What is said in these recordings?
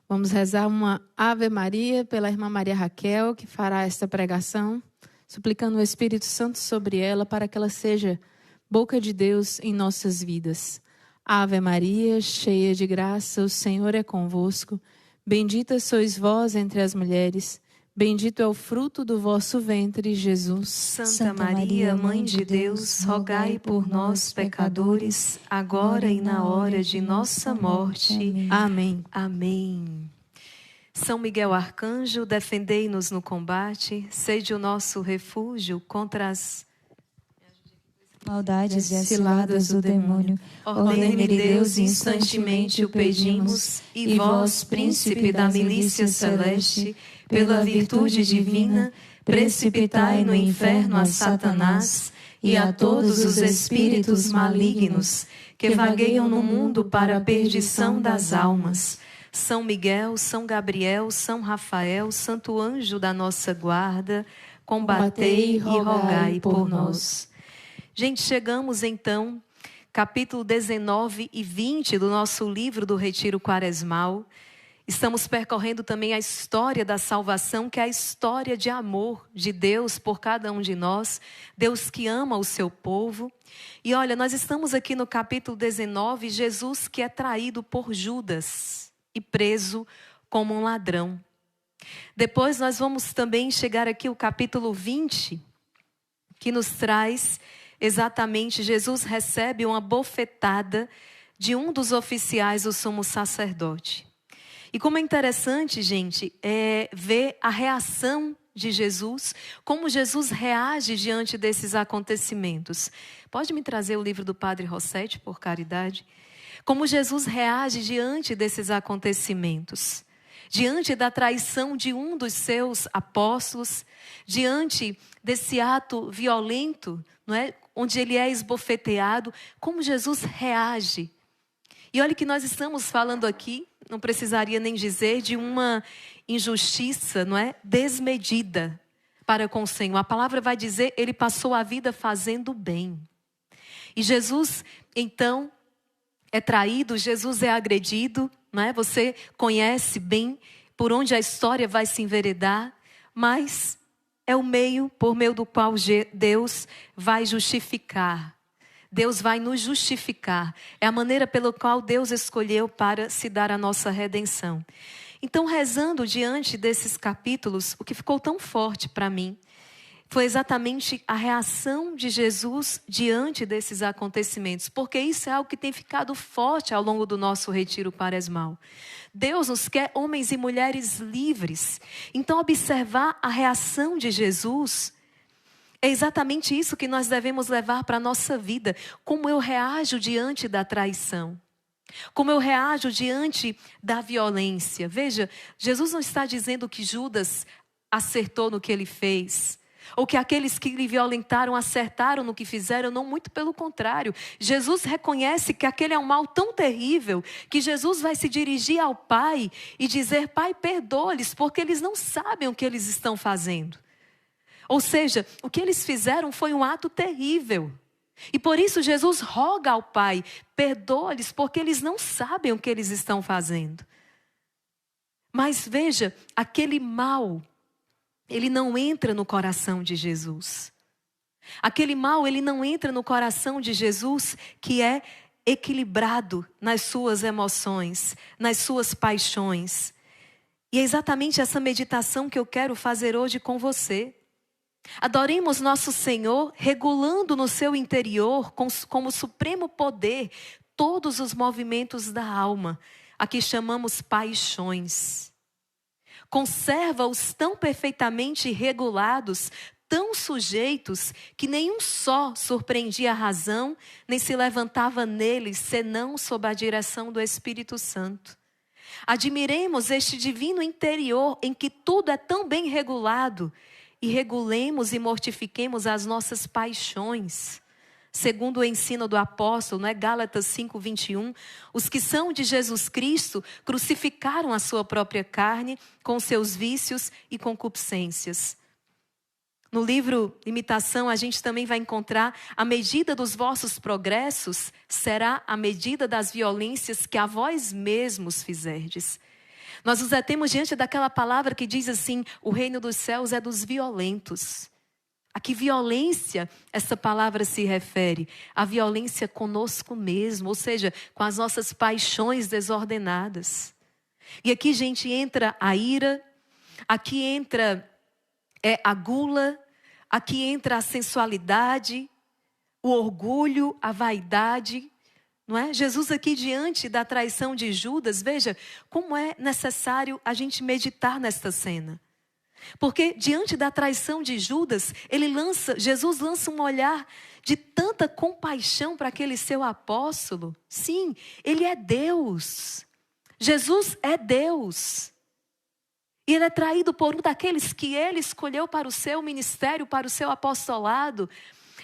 Vamos rezar uma Ave Maria pela irmã Maria Raquel, que fará esta pregação, suplicando o Espírito Santo sobre ela para que ela seja boca de Deus em nossas vidas. Ave Maria, cheia de graça, o Senhor é convosco. Bendita sois vós entre as mulheres, bendito é o fruto do vosso ventre, Jesus. Santa Maria, Mãe de Deus, rogai por nós, pecadores, agora e na hora de nossa morte. Amém. Amém. São Miguel Arcanjo, defendei-nos no combate, sede o nosso refúgio contra as maldades e as ciladas do demônio. Ordene Deus, instantemente o pedimos, e vós, príncipe da milícia celeste, pela virtude divina, precipitai no inferno a Satanás e a todos os espíritos malignos que vagueiam no mundo para a perdição das almas. São Miguel, São Gabriel, São Rafael, Santo Anjo da nossa guarda, combatei e rogai por nós. Gente, chegamos então, capítulo 19 e 20 do nosso livro do Retiro Quaresmal. Estamos percorrendo também a história da salvação, que é a história de amor de Deus por cada um de nós. Deus que ama o seu povo. E olha, nós estamos aqui no capítulo 19, Jesus que é traído por Judas e preso como um ladrão. Depois nós vamos também chegar aqui ao capítulo 20, que nos traz exatamente, Jesus recebe uma bofetada de um dos oficiais do sumo sacerdote. E como é interessante, gente, ver a reação de Jesus, como Jesus reage diante desses acontecimentos. Pode me trazer o livro do Padre Rossetti, por caridade? Como Jesus reage diante desses acontecimentos. Diante da traição de um dos seus apóstolos, diante desse ato violento, não é? Onde ele é esbofeteado, como Jesus reage. E olha que nós estamos falando aqui, não precisaria nem dizer, de uma injustiça, não é? Desmedida para com o Senhor. A palavra vai dizer, ele passou a vida fazendo bem. E Jesus, então, é traído, Jesus é agredido, não é? Você conhece bem por onde a história vai se enveredar, mas é o meio por meio do qual Deus vai justificar. Deus vai nos justificar. É a maneira pela qual Deus escolheu para se dar a nossa redenção. Então, rezando diante desses capítulos, o que ficou tão forte para mim foi exatamente a reação de Jesus diante desses acontecimentos. Porque isso é algo que tem ficado forte ao longo do nosso retiro quaresmal. Deus nos quer homens e mulheres livres. Então, observar a reação de Jesus é exatamente isso que nós devemos levar para a nossa vida. Como eu reajo diante da traição. Como eu reajo diante da violência. Veja, Jesus não está dizendo que Judas acertou no que ele fez. Ou que aqueles que lhe violentaram acertaram no que fizeram. Não, muito pelo contrário. Jesus reconhece que aquele é um mal tão terrível que Jesus vai se dirigir ao Pai e dizer: Pai, perdoa-lhes, porque eles não sabem o que eles estão fazendo. Ou seja, o que eles fizeram foi um ato terrível. E por isso Jesus roga ao Pai: perdoa-lhes, porque eles não sabem o que eles estão fazendo. Mas veja, aquele mal, ele não entra no coração de Jesus. Aquele mal, ele não entra no coração de Jesus, que é equilibrado nas suas emoções, nas suas paixões. E é exatamente essa meditação que eu quero fazer hoje com você. Adoremos nosso Senhor, regulando no seu interior, como supremo poder, todos os movimentos da alma, a que chamamos paixões. Conserva-os tão perfeitamente regulados, tão sujeitos, que nenhum só surpreendia a razão, nem se levantava neles, senão sob a direção do Espírito Santo. Admiremos este divino interior, em que tudo é tão bem regulado, e regulemos e mortifiquemos as nossas paixões. Segundo o ensino do apóstolo, não é? Gálatas 5:21, os que são de Jesus Cristo crucificaram a sua própria carne com seus vícios e concupiscências. No livro Imitação, a gente também vai encontrar: a medida dos vossos progressos será a medida das violências que a vós mesmos fizerdes. Nós nos detemos diante daquela palavra que diz assim: o reino dos céus é dos violentos. A que violência essa palavra se refere? A violência conosco mesmo, ou seja, com as nossas paixões desordenadas. E aqui, gente, entra a ira, aqui entra a gula, aqui entra a sensualidade, o orgulho, a vaidade, não é? Jesus aqui diante da traição de Judas, veja como é necessário a gente meditar nesta cena. Porque diante da traição de Judas, Jesus lança um olhar de tanta compaixão para aquele seu apóstolo. Sim, ele é Deus. Jesus é Deus. E ele é traído por um daqueles que ele escolheu para o seu ministério, para o seu apostolado.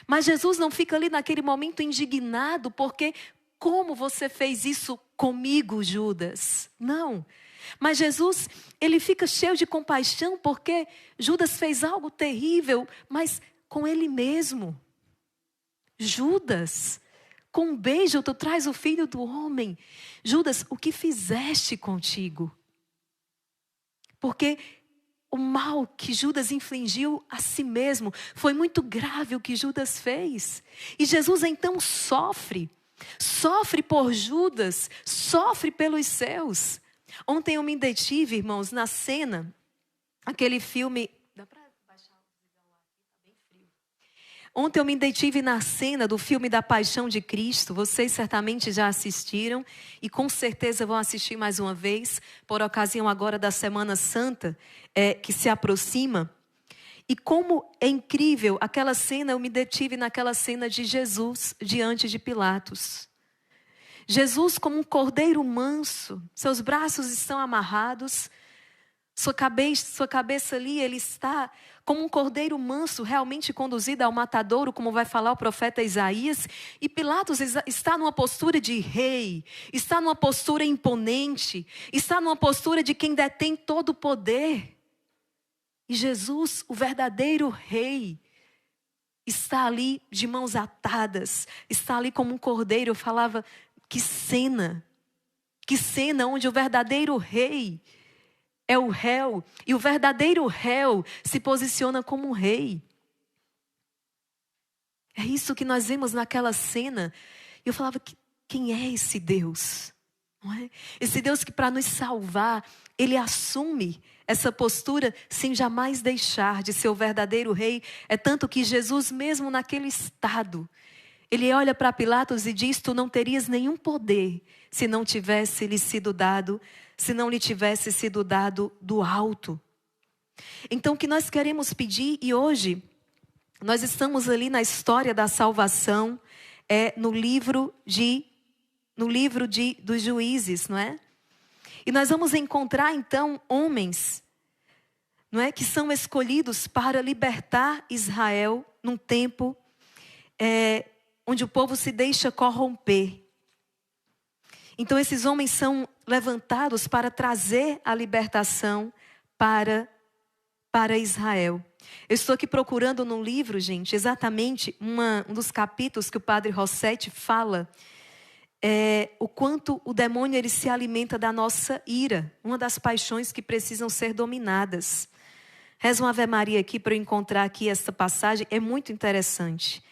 Mas Jesus não fica ali naquele momento indignado, porque como você fez isso comigo, Judas? Não. Mas Jesus, ele fica cheio de compaixão porque Judas fez algo terrível, mas com ele mesmo. Judas, com um beijo tu traz o filho do homem. Judas, o que fizeste contigo? Porque o mal que Judas infligiu a si mesmo foi muito grave o que Judas fez. E Jesus então sofre por Judas, sofre pelos seus. Ontem eu me detive, irmãos, na cena, aquele filme... Dá para baixar o visão lá aqui? Está bem frio. Ontem eu me detive na cena do filme da Paixão de Cristo. Vocês certamente já assistiram e com certeza vão assistir mais uma vez, por ocasião agora da Semana Santa, que se aproxima. E como é incrível aquela cena, eu me detive naquela cena de Jesus diante de Pilatos. Jesus como um cordeiro manso, seus braços estão amarrados, sua cabeça ali, ele está como um cordeiro manso, realmente conduzido ao matadouro, como vai falar o profeta Isaías. E Pilatos está numa postura de rei, está numa postura imponente, está numa postura de quem detém todo o poder. E Jesus, o verdadeiro rei, está ali de mãos atadas, está ali como um cordeiro. Eu falava... Que cena onde o verdadeiro rei é o réu e o verdadeiro réu se posiciona como um rei. É isso que nós vemos naquela cena. E eu falava, quem é esse Deus? Não é? Esse Deus que para nos salvar, ele assume essa postura sem jamais deixar de ser o verdadeiro rei. É tanto que Jesus mesmo naquele estado, ele olha para Pilatos e diz: tu não terias nenhum poder se não tivesse lhe sido dado, se não lhe tivesse sido dado do alto. Então o que nós queremos pedir, e hoje nós estamos ali na história da salvação, no livro dos Juízes, não é? E nós vamos encontrar então homens, não é, que são escolhidos para libertar Israel num tempo onde o povo se deixa corromper. Então esses homens são levantados para trazer a libertação para Israel. Eu estou aqui procurando no livro, gente, exatamente um dos capítulos que o padre Rossetti fala, o quanto o demônio ele se alimenta da nossa ira, uma das paixões que precisam ser dominadas. Reza uma Ave Maria aqui para eu encontrar aqui essa passagem, é muito interessante.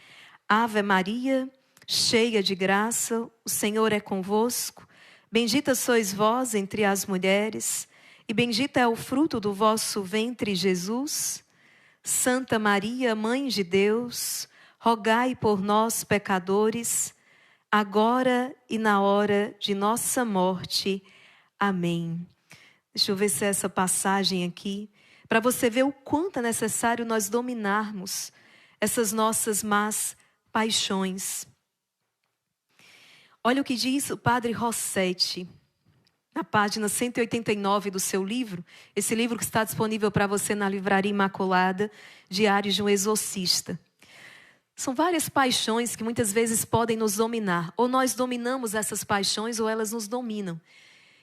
Ave Maria, cheia de graça, o Senhor é convosco. Bendita sois vós entre as mulheres, e bendito é o fruto do vosso ventre, Jesus. Santa Maria, Mãe de Deus, rogai por nós, pecadores, agora e na hora de nossa morte. Amém. Deixa eu ver se é essa passagem aqui, para você ver o quanto é necessário nós dominarmos essas nossas más paixões. Olha o que diz o padre Rossetti, na página 189 do seu livro, esse livro que está disponível para você na Livraria Imaculada, Diário de um Exorcista. São várias paixões que muitas vezes podem nos dominar, ou nós dominamos essas paixões ou elas nos dominam.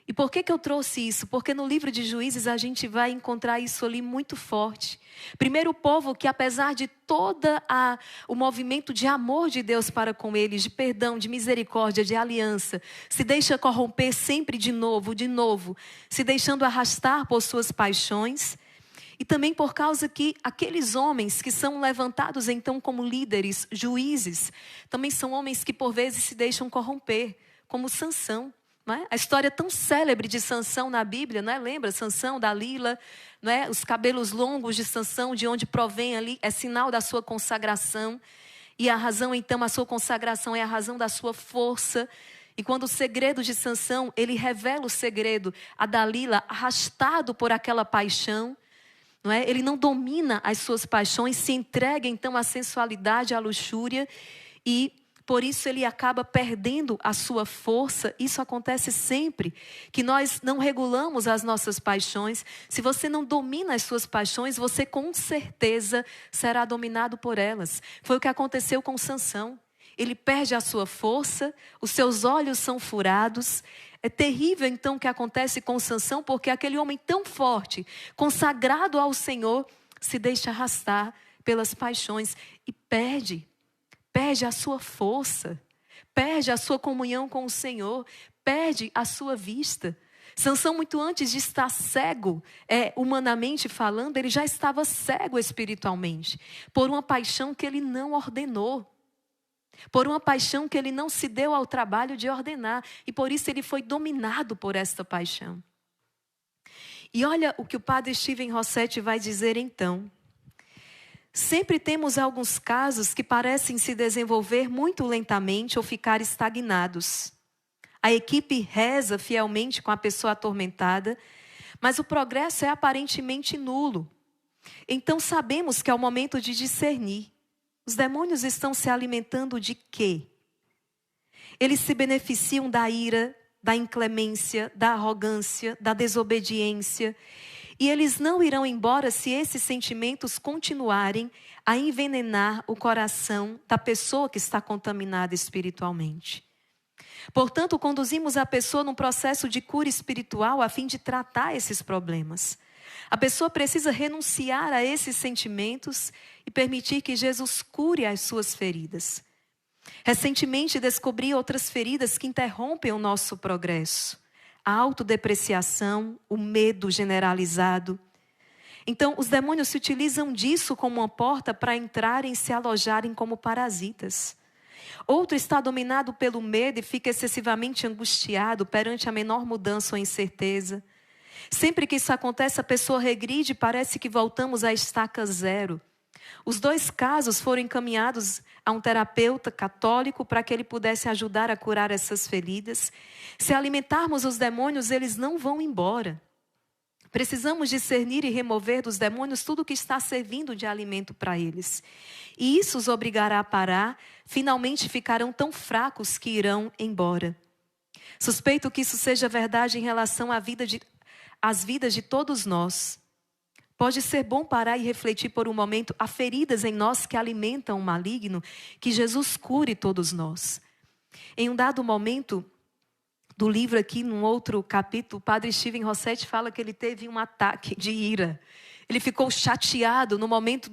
E por que eu trouxe isso? Porque no livro de Juízes a gente vai encontrar isso ali muito forte. Primeiro, o povo que, apesar de o movimento de amor de Deus para com eles, de perdão, de misericórdia, de aliança, se deixa corromper sempre de novo, se deixando arrastar por suas paixões. E também por causa que aqueles homens que são levantados então como líderes, juízes, também são homens que por vezes se deixam corromper, como Sansão. Não é? A história tão célebre de Sansão na Bíblia, não é? Lembra? Sansão, Dalila, não é? Os cabelos longos de Sansão, de onde provém ali, é sinal da sua consagração. E a razão, então, a sua consagração é a razão da sua força. E quando o segredo de Sansão, ele revela o segredo a Dalila, arrastado por aquela paixão, não é? Ele não domina as suas paixões, se entrega, então, à sensualidade, à luxúria e por isso ele acaba perdendo a sua força. Isso acontece sempre que nós não regulamos as nossas paixões. Se você não domina as suas paixões, você com certeza será dominado por elas. Foi o que aconteceu com Sansão. Ele perde a sua força, os seus olhos são furados. É terrível então o que acontece com Sansão, porque aquele homem tão forte, consagrado ao Senhor, se deixa arrastar pelas paixões e perde a sua força, perde a sua comunhão com o Senhor, perde a sua vista. Sansão, muito antes de estar cego, humanamente falando, ele já estava cego espiritualmente, por uma paixão que ele não ordenou, por uma paixão que ele não se deu ao trabalho de ordenar, e por isso ele foi dominado por esta paixão. E olha o que o padre Steven Rossetti vai dizer então. Sempre temos alguns casos que parecem se desenvolver muito lentamente ou ficar estagnados. A equipe reza fielmente com a pessoa atormentada, mas o progresso é aparentemente nulo. Então sabemos que é o momento de discernir. Os demônios estão se alimentando de quê? Eles se beneficiam da ira, da inclemência, da arrogância, da desobediência. E eles não irão embora se esses sentimentos continuarem a envenenar o coração da pessoa que está contaminada espiritualmente. Portanto, conduzimos a pessoa num processo de cura espiritual a fim de tratar esses problemas. A pessoa precisa renunciar a esses sentimentos e permitir que Jesus cure as suas feridas. Recentemente descobri outras feridas que interrompem o nosso progresso. A autodepreciação, o medo generalizado. Então, os demônios se utilizam disso como uma porta para entrarem e se alojarem como parasitas. Outro está dominado pelo medo e fica excessivamente angustiado perante a menor mudança ou incerteza. Sempre que isso acontece, a pessoa regride e parece que voltamos à estaca zero. Os dois casos foram encaminhados a um terapeuta católico para que ele pudesse ajudar a curar essas feridas. Se alimentarmos os demônios, eles não vão embora. Precisamos discernir e remover dos demônios tudo que está servindo de alimento para eles. E isso os obrigará a parar, finalmente ficarão tão fracos que irão embora. Suspeito que isso seja verdade em relação às vidas de todos nós. Pode ser bom parar e refletir por um momento. Há feridas em nós que alimentam o maligno, que Jesus cure todos nós. Em um dado momento do livro aqui, num outro capítulo, o padre Steven Rossetti fala que ele teve um ataque de ira. Ele ficou chateado no momento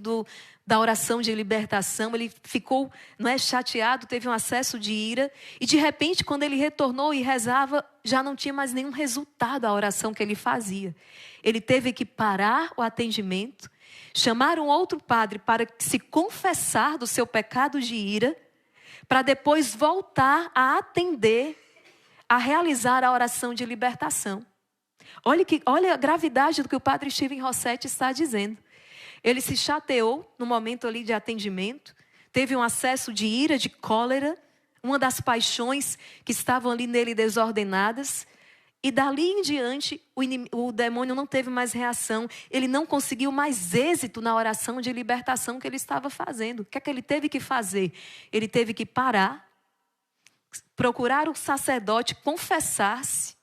da oração de libertação. Ele ficou, chateado, teve um acesso de ira. E de repente, quando ele retornou e rezava, já não tinha mais nenhum resultado a oração que ele fazia. Ele teve que parar o atendimento, chamar um outro padre para se confessar do seu pecado de ira, para depois voltar a atender, a realizar a oração de libertação. Olha a gravidade do que o padre Steven Rossetti está dizendo. Ele se chateou no momento ali de atendimento, teve um acesso de ira, de cólera, uma das paixões que estavam ali nele desordenadas. E dali em diante, o demônio não teve mais reação. Ele não conseguiu mais êxito na oração de libertação que ele estava fazendo. O que é que ele teve que fazer? Ele teve que parar, procurar o sacerdote, confessar-se.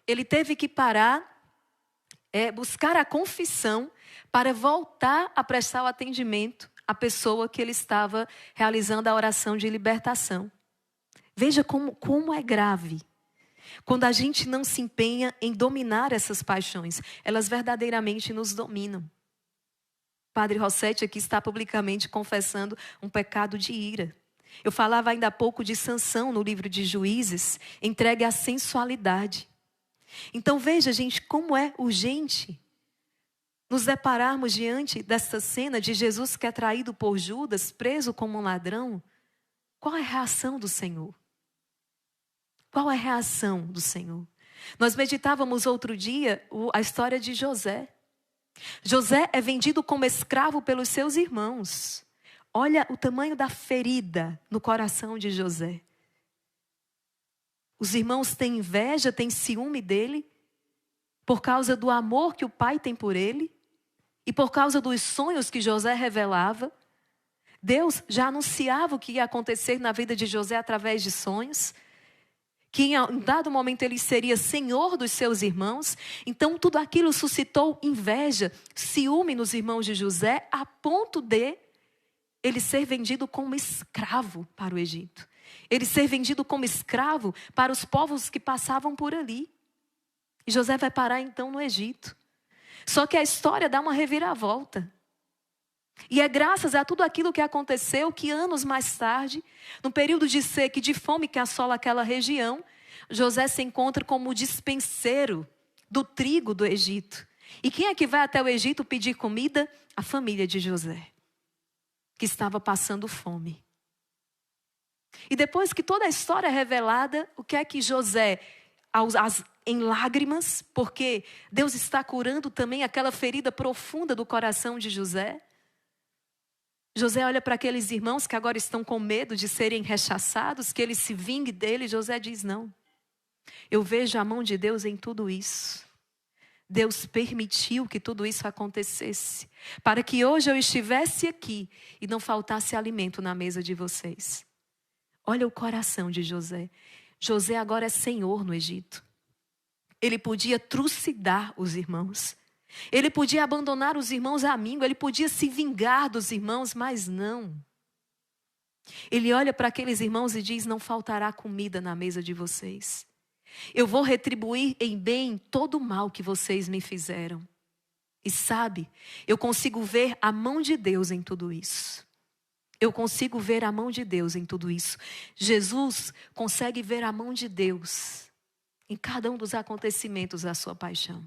Ele teve que parar, buscar a confissão para voltar a prestar o atendimento à pessoa que ele estava realizando a oração de libertação. Veja como é grave quando a gente não se empenha em dominar essas paixões. Elas verdadeiramente nos dominam. Padre Rossetti aqui está publicamente confessando um pecado de ira. Eu falava ainda há pouco de Sansão no livro de Juízes, entregue à sensualidade. Então veja, gente, como é urgente nos depararmos diante dessa cena de Jesus que é traído por Judas, preso como um ladrão. Qual é a reação do Senhor? Qual é a reação do Senhor? Nós meditávamos outro dia a história de José. José é vendido como escravo pelos seus irmãos. Olha o tamanho da ferida no coração de José. Os irmãos têm inveja, têm ciúme dele, por causa do amor que o pai tem por ele, e por causa dos sonhos que José revelava. Deus já anunciava o que ia acontecer na vida de José através de sonhos, que em um dado momento ele seria senhor dos seus irmãos. Então tudo aquilo suscitou inveja, ciúme nos irmãos de José, a ponto de ele ser vendido como escravo para o Egito. Ele ser vendido como escravo para os povos que passavam por ali. E José vai parar então no Egito. Só que a história dá uma reviravolta. E é graças a tudo aquilo que aconteceu que anos mais tarde, no período de seca e de fome que assola aquela região, José se encontra como dispenseiro do trigo do Egito. E quem é que vai até o Egito pedir comida? A família de José, que estava passando fome. E depois que toda a história é revelada, o que é que José, em lágrimas, porque Deus está curando também aquela ferida profunda do coração de José. José olha para aqueles irmãos que agora estão com medo de serem rechaçados, que ele se vingue dele. José diz: não, eu vejo a mão de Deus em tudo isso. Deus permitiu que tudo isso acontecesse, para que hoje eu estivesse aqui e não faltasse alimento na mesa de vocês. Olha o coração de José. José agora é senhor no Egito. Ele podia trucidar os irmãos. Ele podia abandonar os irmãos amigos. Ele podia se vingar dos irmãos, mas não. Ele olha para aqueles irmãos e diz: não faltará comida na mesa de vocês. Eu vou retribuir em bem todo o mal que vocês me fizeram. E sabe, eu consigo ver a mão de Deus em tudo isso. Eu consigo ver a mão de Deus em tudo isso. Jesus consegue ver a mão de Deus em cada um dos acontecimentos da sua paixão.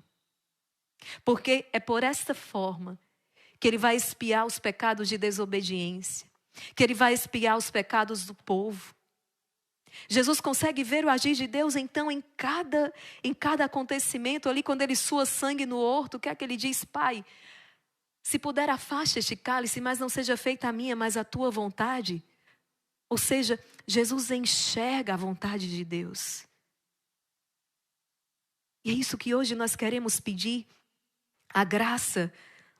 Porque é por esta forma que ele vai expiar os pecados de desobediência, que ele vai expiar os pecados do povo. Jesus consegue ver o agir de Deus então em cada acontecimento ali, quando ele sua sangue no horto. O que é que ele diz? Pai, se puder, afaste este cálice, mas não seja feita a minha, mas a tua vontade. Ou seja, Jesus enxerga a vontade de Deus. E é isso que hoje nós queremos pedir, a graça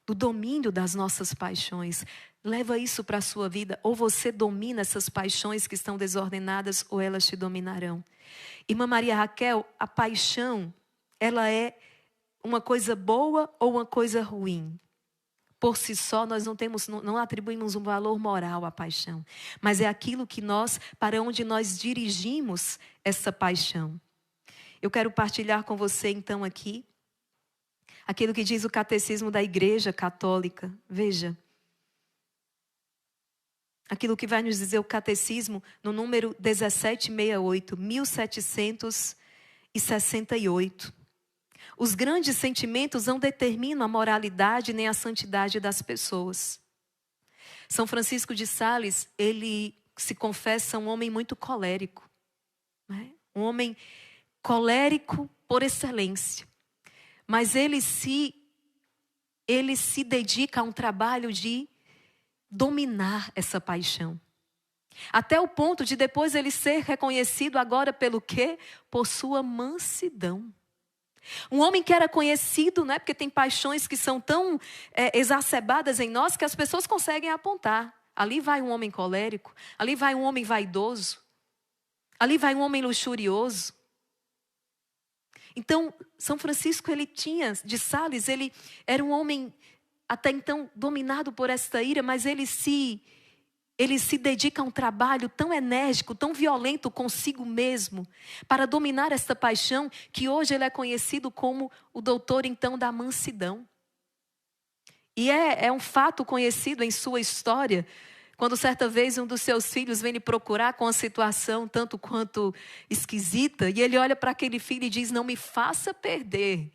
do domínio das nossas paixões. Leva isso para a sua vida. Ou você domina essas paixões que estão desordenadas, ou elas te dominarão. Irmã Maria Raquel, a paixão, ela é uma coisa boa ou uma coisa ruim? Por si só, nós não atribuímos um valor moral à paixão. Mas é aquilo que para onde nós dirigimos essa paixão. Eu quero partilhar com você então aqui aquilo que diz o Catecismo da Igreja Católica. Veja. Aquilo que vai nos dizer o Catecismo no número 1768, 1768. Os grandes sentimentos não determinam a moralidade nem a santidade das pessoas. São Francisco de Sales, ele se confessa um homem muito colérico. Né? Um homem colérico por excelência. Mas ele se dedica a um trabalho de dominar essa paixão. Até o ponto de depois ele ser reconhecido agora pelo quê? Por sua mansidão. Um homem que era conhecido, né? Porque tem paixões que são tão exacerbadas em nós que as pessoas conseguem apontar. Ali vai um homem colérico, ali vai um homem vaidoso, ali vai um homem luxurioso. Então, São Francisco, de Sales, ele era um homem até então dominado por esta ira, mas ele se ele se dedica a um trabalho tão enérgico, tão violento consigo mesmo, para dominar esta paixão, que hoje ele é conhecido como o doutor, então, da mansidão. E é um fato conhecido em sua história, quando certa vez um dos seus filhos vem lhe procurar com uma situação tanto quanto esquisita, e ele olha para aquele filho e diz: não me faça perder,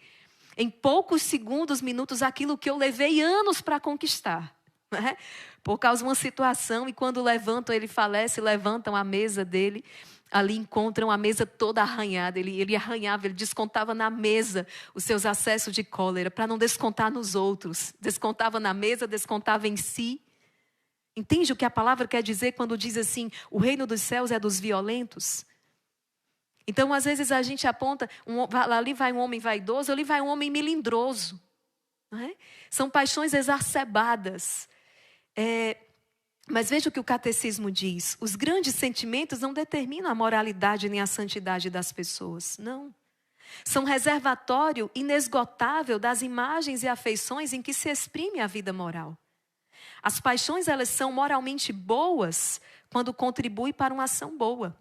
em poucos segundos, minutos, aquilo que eu levei anos para conquistar. Né? Por causa de uma situação, e quando levantam, ele falece, levantam a mesa dele, ali encontram a mesa toda arranhada, ele arranhava, ele descontava na mesa os seus acessos de cólera, para não descontar nos outros, descontava na mesa, descontava em si. Entende o que a palavra quer dizer quando diz assim, o reino dos céus é dos violentos? Então, às vezes a gente aponta, ali vai um homem vaidoso, ali vai um homem melindroso. Não é? São paixões exacerbadas. Mas veja o que o catecismo diz. Os grandes sentimentos não determinam a moralidade nem a santidade das pessoas. Não. São reservatório inesgotável das imagens e afeições em que se exprime a vida moral. As paixões, elas são moralmente boas quando contribuem para uma ação boa.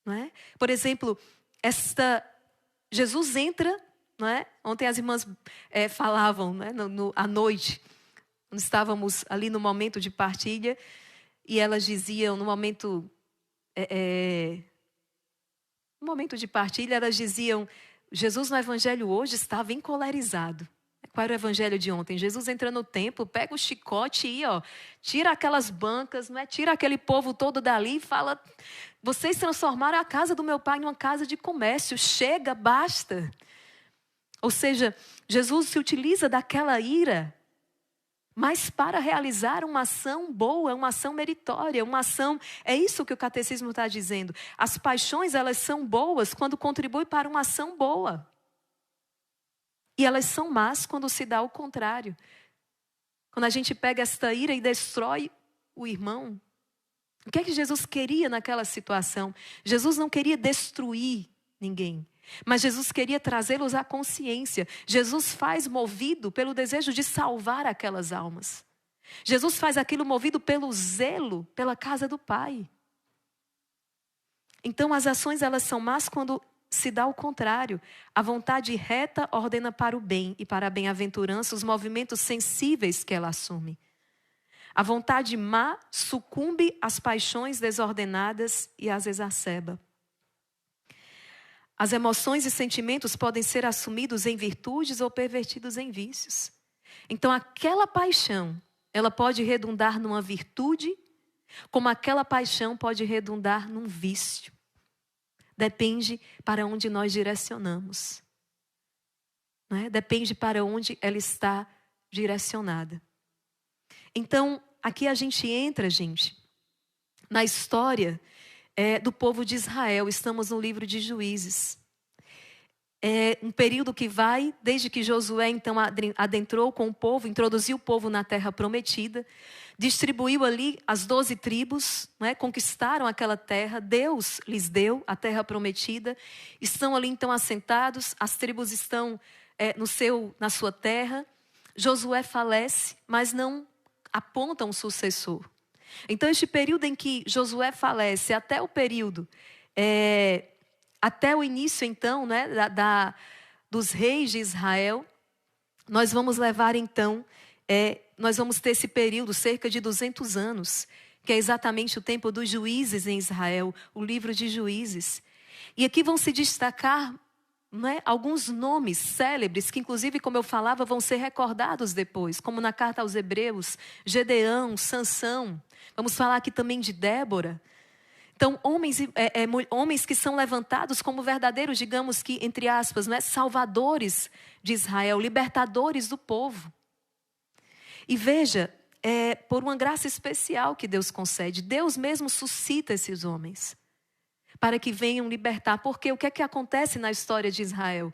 Não é? Por exemplo, Jesus entra, não é? Ontem as irmãs falavam, né, à noite, nós estávamos ali no momento de partilha, e elas diziam, no momento de partilha, elas diziam, Jesus no evangelho hoje estava encolerizado. Qual era o evangelho de ontem? Jesus entra no templo, pega o chicote e tira aquelas bancas, não é? Tira aquele povo todo dali e fala: vocês transformaram a casa do meu pai em uma casa de comércio, chega, basta. Ou seja, Jesus se utiliza daquela ira, mas para realizar uma ação boa, uma ação meritória, uma ação... É isso que o catecismo está dizendo. As paixões, elas são boas quando contribuem para uma ação boa. E elas são más quando se dá o contrário. Quando a gente pega esta ira e destrói o irmão. O que é que Jesus queria naquela situação? Jesus não queria destruir ninguém. Mas Jesus queria trazê-los à consciência. Jesus faz movido pelo desejo de salvar aquelas almas. Jesus faz aquilo movido pelo zelo pela casa do Pai. Então as ações, elas são más quando se dá o contrário. A vontade reta ordena para o bem e para a bem-aventurança os movimentos sensíveis que ela assume. A vontade má sucumbe às paixões desordenadas e as exacerba. As emoções e sentimentos podem ser assumidos em virtudes ou pervertidos em vícios. Então aquela paixão, ela pode redundar numa virtude, como aquela paixão pode redundar num vício. Depende para onde nós direcionamos. Não é? Depende para onde ela está direcionada. Então, aqui a gente entra, gente, na história do povo de Israel. Estamos no livro de Juízes. É um período que vai, desde que Josué então adentrou com o povo, introduziu o povo na terra prometida, distribuiu ali as 12 tribos, né, conquistaram aquela terra, Deus lhes deu a terra prometida, estão ali então assentados, as tribos estão na sua terra. Josué falece, mas não aponta um sucessor. Então este período em que Josué falece, até o período... até o início, então, né, dos reis de Israel, nós vamos levar, então, nós vamos ter esse período, cerca de 200 anos, que é exatamente o tempo dos juízes em Israel, o livro de Juízes. E aqui vão se destacar, né, alguns nomes célebres, que inclusive, como eu falava, vão ser recordados depois, como na carta aos Hebreus, Gedeão, Sansão. Vamos falar aqui também de Débora. Então, homens que são levantados como verdadeiros, digamos que, entre aspas, né, salvadores de Israel, libertadores do povo. E veja, por uma graça especial que Deus concede, Deus mesmo suscita esses homens para que venham libertar. Porque o que é que acontece na história de Israel?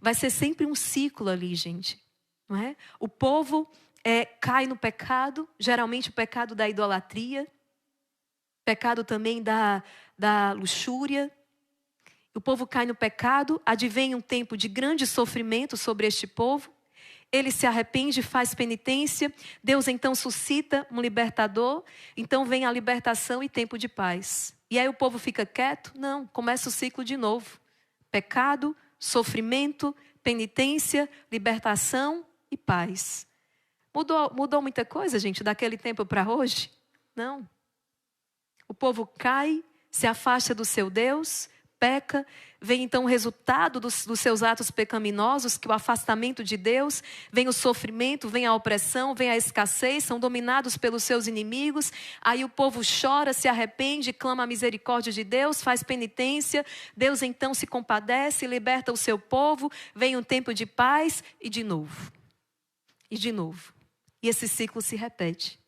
Vai ser sempre um ciclo ali, gente. Não é? O povo cai no pecado, geralmente o pecado da idolatria, pecado também da luxúria. O povo cai no pecado, advém um tempo de grande sofrimento sobre este povo. ele se arrepende, faz penitência, Deus então suscita um libertador, então vem a libertação e tempo de paz. E aí o povo fica quieto? Não, começa o ciclo de novo. Pecado, sofrimento, penitência, libertação e paz. Mudou muita coisa, gente, daquele tempo para hoje? Não. O povo cai, se afasta do seu Deus, peca, vem então o resultado dos seus atos pecaminosos, que é o afastamento de Deus, vem o sofrimento, vem a opressão, vem a escassez, são dominados pelos seus inimigos, aí o povo chora, se arrepende, clama a misericórdia de Deus, faz penitência, Deus então se compadece, liberta o seu povo, vem um tempo de paz e de novo. E de novo. E esse ciclo se repete.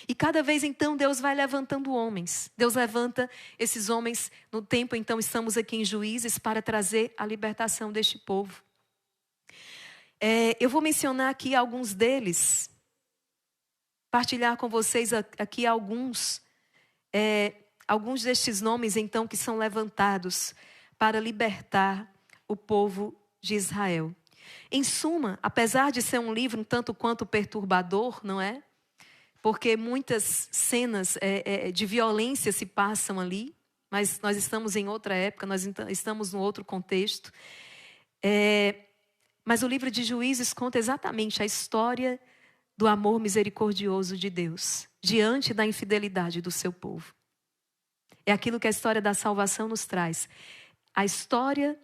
E cada vez então Deus vai levantando homens. Deus levanta esses homens no tempo, então estamos aqui em Juízes para trazer a libertação deste povo. Eu vou mencionar aqui alguns deles, partilhar com vocês aqui alguns destes nomes então que são levantados para libertar o povo de Israel. Em suma, apesar de ser um livro um tanto quanto perturbador, não é? Porque muitas cenas de violência se passam ali, mas nós estamos em outra época, nós estamos num outro contexto. Mas o livro de Juízes conta exatamente a história do amor misericordioso de Deus, diante da infidelidade do seu povo. É aquilo que a história da salvação nos traz. A história,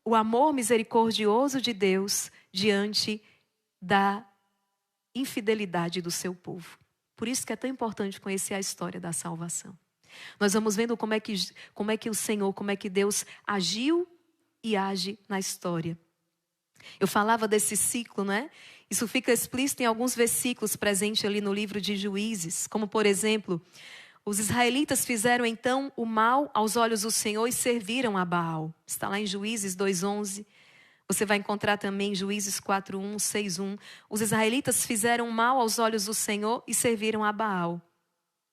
o amor misericordioso de Deus diante da infidelidade do seu povo. Por isso que é tão importante conhecer a história da salvação. Nós vamos vendo como é que o Senhor, como é que Deus agiu e age na história. Eu falava desse ciclo, né? Isso fica explícito em alguns versículos presentes ali no livro de Juízes. Como, por exemplo, os israelitas fizeram então o mal aos olhos do Senhor e serviram a Baal. Está lá em Juízes 2:11. Você vai encontrar também Juízes 4:1, 6:1. Os israelitas fizeram mal aos olhos do Senhor e serviram a Baal.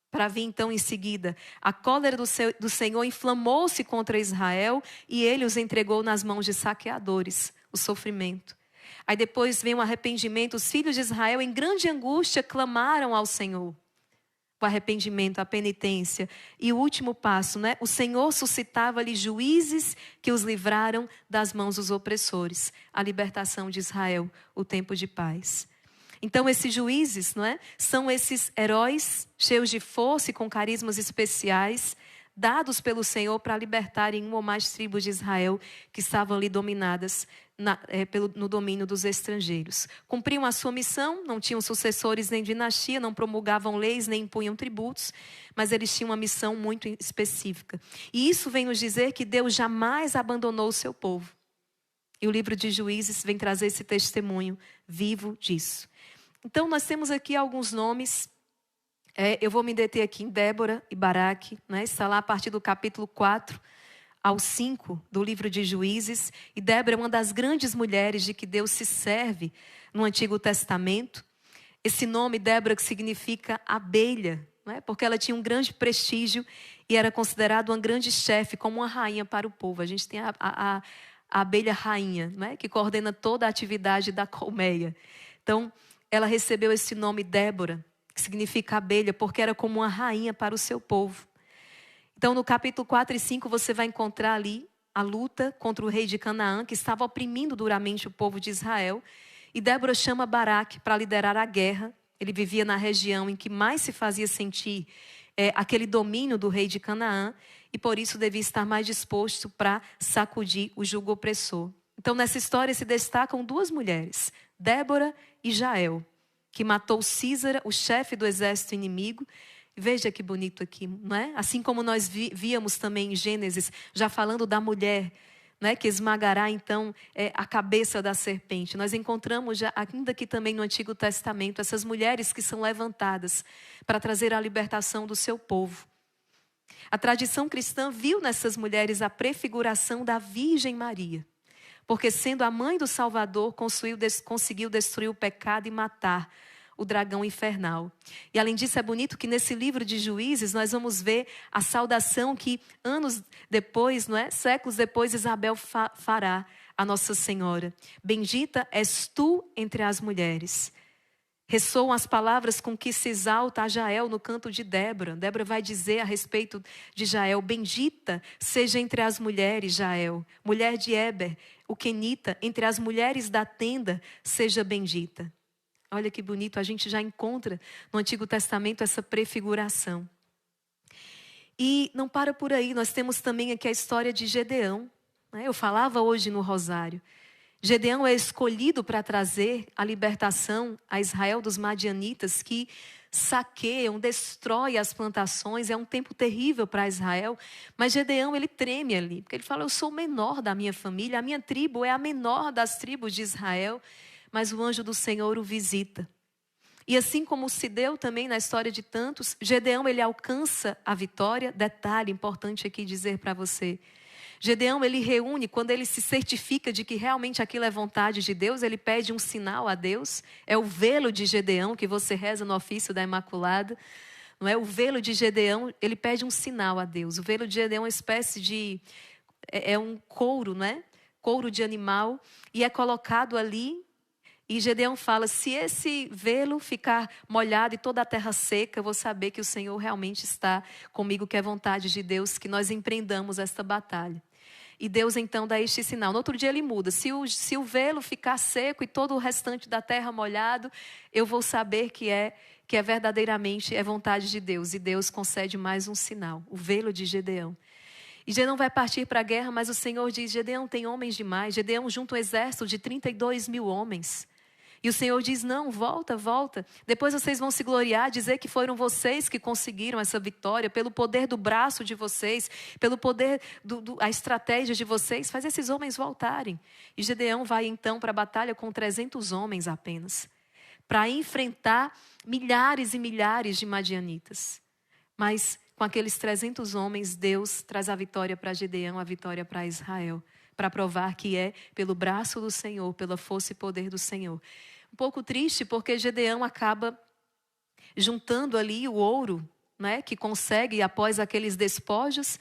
Para vir então em seguida, a cólera do Senhor inflamou-se contra Israel e ele os entregou nas mãos de saqueadores, o sofrimento. Aí depois vem o arrependimento, os filhos de Israel em grande angústia clamaram ao Senhor. O arrependimento, a penitência. E o último passo, né? O Senhor suscitava-lhe juízes que os livraram das mãos dos opressores. A libertação de Israel, o tempo de paz. Então esses juízes, não é? São esses heróis cheios de força e com carismas especiais, dados pelo Senhor para libertarem uma ou mais tribos de Israel que estavam ali dominadas no domínio dos estrangeiros. Cumpriam a sua missão, não tinham sucessores nem dinastia, não promulgavam leis nem impunham tributos, mas eles tinham uma missão muito específica. E isso vem nos dizer que Deus jamais abandonou o seu povo. E o livro de Juízes vem trazer esse testemunho vivo disso. Então nós temos aqui alguns nomes. Eu vou me deter aqui em Débora e Baraque, né? Está lá a partir do capítulo 4 ao 5 do livro de Juízes. E Débora é uma das grandes mulheres de que Deus se serve no Antigo Testamento. Esse nome, Débora, que significa abelha, né? Porque ela tinha um grande prestígio e era considerada uma grande chefe, como uma rainha para o povo. A gente tem a abelha rainha, né? Que coordena toda a atividade da colmeia. Então, ela recebeu esse nome Débora, que significa abelha, porque era como uma rainha para o seu povo. Então, no capítulo 4 e 5, você vai encontrar ali a luta contra o rei de Canaã, que estava oprimindo duramente o povo de Israel. E Débora chama Baraque para liderar a guerra. Ele vivia na região em que mais se fazia sentir aquele domínio do rei de Canaã. E por isso devia estar mais disposto para sacudir o jugo opressor. Então, nessa história se destacam duas mulheres, Débora e Jael, que matou Sísara, o chefe do exército inimigo. Veja que bonito aqui, não é? Assim como nós víamos também em Gênesis, já falando da mulher, não é? Que esmagará então a cabeça da serpente. Nós encontramos já, ainda aqui também no Antigo Testamento, essas mulheres que são levantadas para trazer a libertação do seu povo. A tradição cristã viu nessas mulheres a prefiguração da Virgem Maria. Porque sendo a mãe do Salvador, conseguiu destruir o pecado e matar o dragão infernal. E além disso, é bonito que nesse livro de Juízes, nós vamos ver a saudação que anos depois, não é? Séculos depois, Isabel fará a Nossa Senhora: bendita és tu entre as mulheres. Ressoam as palavras com que se exalta a Jael no canto de Débora. Débora vai dizer a respeito de Jael: bendita seja entre as mulheres, Jael, mulher de Éber, o quenita, entre as mulheres da tenda, seja bendita. Olha que bonito, a gente já encontra no Antigo Testamento essa prefiguração. E não para por aí, nós temos também aqui a história de Gedeão. Eu falava hoje no Rosário. Gedeão é escolhido para trazer a libertação a Israel dos madianitas, que saqueiam, destroem as plantações. É um tempo terrível para Israel. Mas Gedeão, ele treme ali, porque ele fala: eu sou o menor da minha família, a minha tribo é a menor das tribos de Israel. Mas o anjo do Senhor o visita. E assim como se deu também na história de tantos, Gedeão, ele alcança a vitória. Detalhe importante aqui dizer para você: Gedeão, ele reúne, quando ele se certifica de que realmente aquilo é vontade de Deus, ele pede um sinal a Deus. É o velo de Gedeão que você reza no ofício da Imaculada. Não é? O velo de Gedeão, ele pede um sinal a Deus. O velo de Gedeão é uma espécie de... é um couro, não é? Couro de animal. E é colocado ali. E Gedeão fala: se esse velo ficar molhado e toda a terra seca, eu vou saber que o Senhor realmente está comigo, que é vontade de Deus, que nós empreendamos esta batalha. E Deus então dá este sinal. No outro dia ele muda: se o velo ficar seco e todo o restante da terra molhado, eu vou saber que é verdadeiramente vontade de Deus. E Deus concede mais um sinal, o velo de Gedeão. E Gedeão vai partir para a guerra, mas o Senhor diz: Gedeão tem homens demais. Gedeão junta um exército de 32 mil homens. E o Senhor diz: não, volta, volta. Depois vocês vão se gloriar, dizer que foram vocês que conseguiram essa vitória, pelo poder do braço de vocês, pelo poder a estratégia de vocês. Faz esses homens voltarem. E Gedeão vai então para a batalha com 300 homens apenas, para enfrentar milhares e milhares de madianitas. Mas com aqueles 300 homens, Deus traz a vitória para Gedeão, a vitória para Israel, para provar que é pelo braço do Senhor, pela força e poder do Senhor. Um pouco triste, porque Gedeão acaba juntando ali o ouro, né, que consegue após aqueles despojos,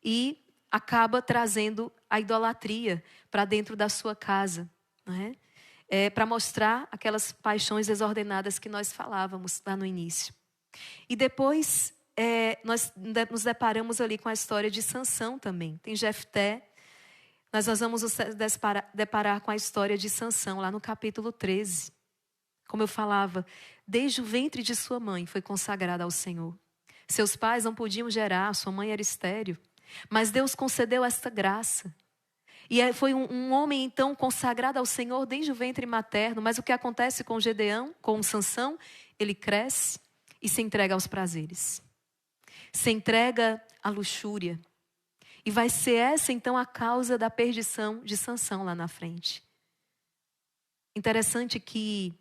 e acaba trazendo a idolatria para dentro da sua casa, né? Para mostrar aquelas paixões desordenadas que nós falávamos lá no início. E depois nós nos deparamos ali com a história de Sansão também. Tem Jefté. Nós vamos nos deparar com a história de Sansão, lá no capítulo 13. Como eu falava, desde o ventre de sua mãe foi consagrada ao Senhor. Seus pais não podiam gerar, sua mãe era estéril. Mas Deus concedeu esta graça. E foi um homem, então, consagrado ao Senhor desde o ventre materno. Mas o que acontece com Gedeão, com Sansão? Ele cresce e se entrega aos prazeres. Se entrega à luxúria. E vai ser essa, então, a causa da perdição de Sansão lá na frente. Interessante que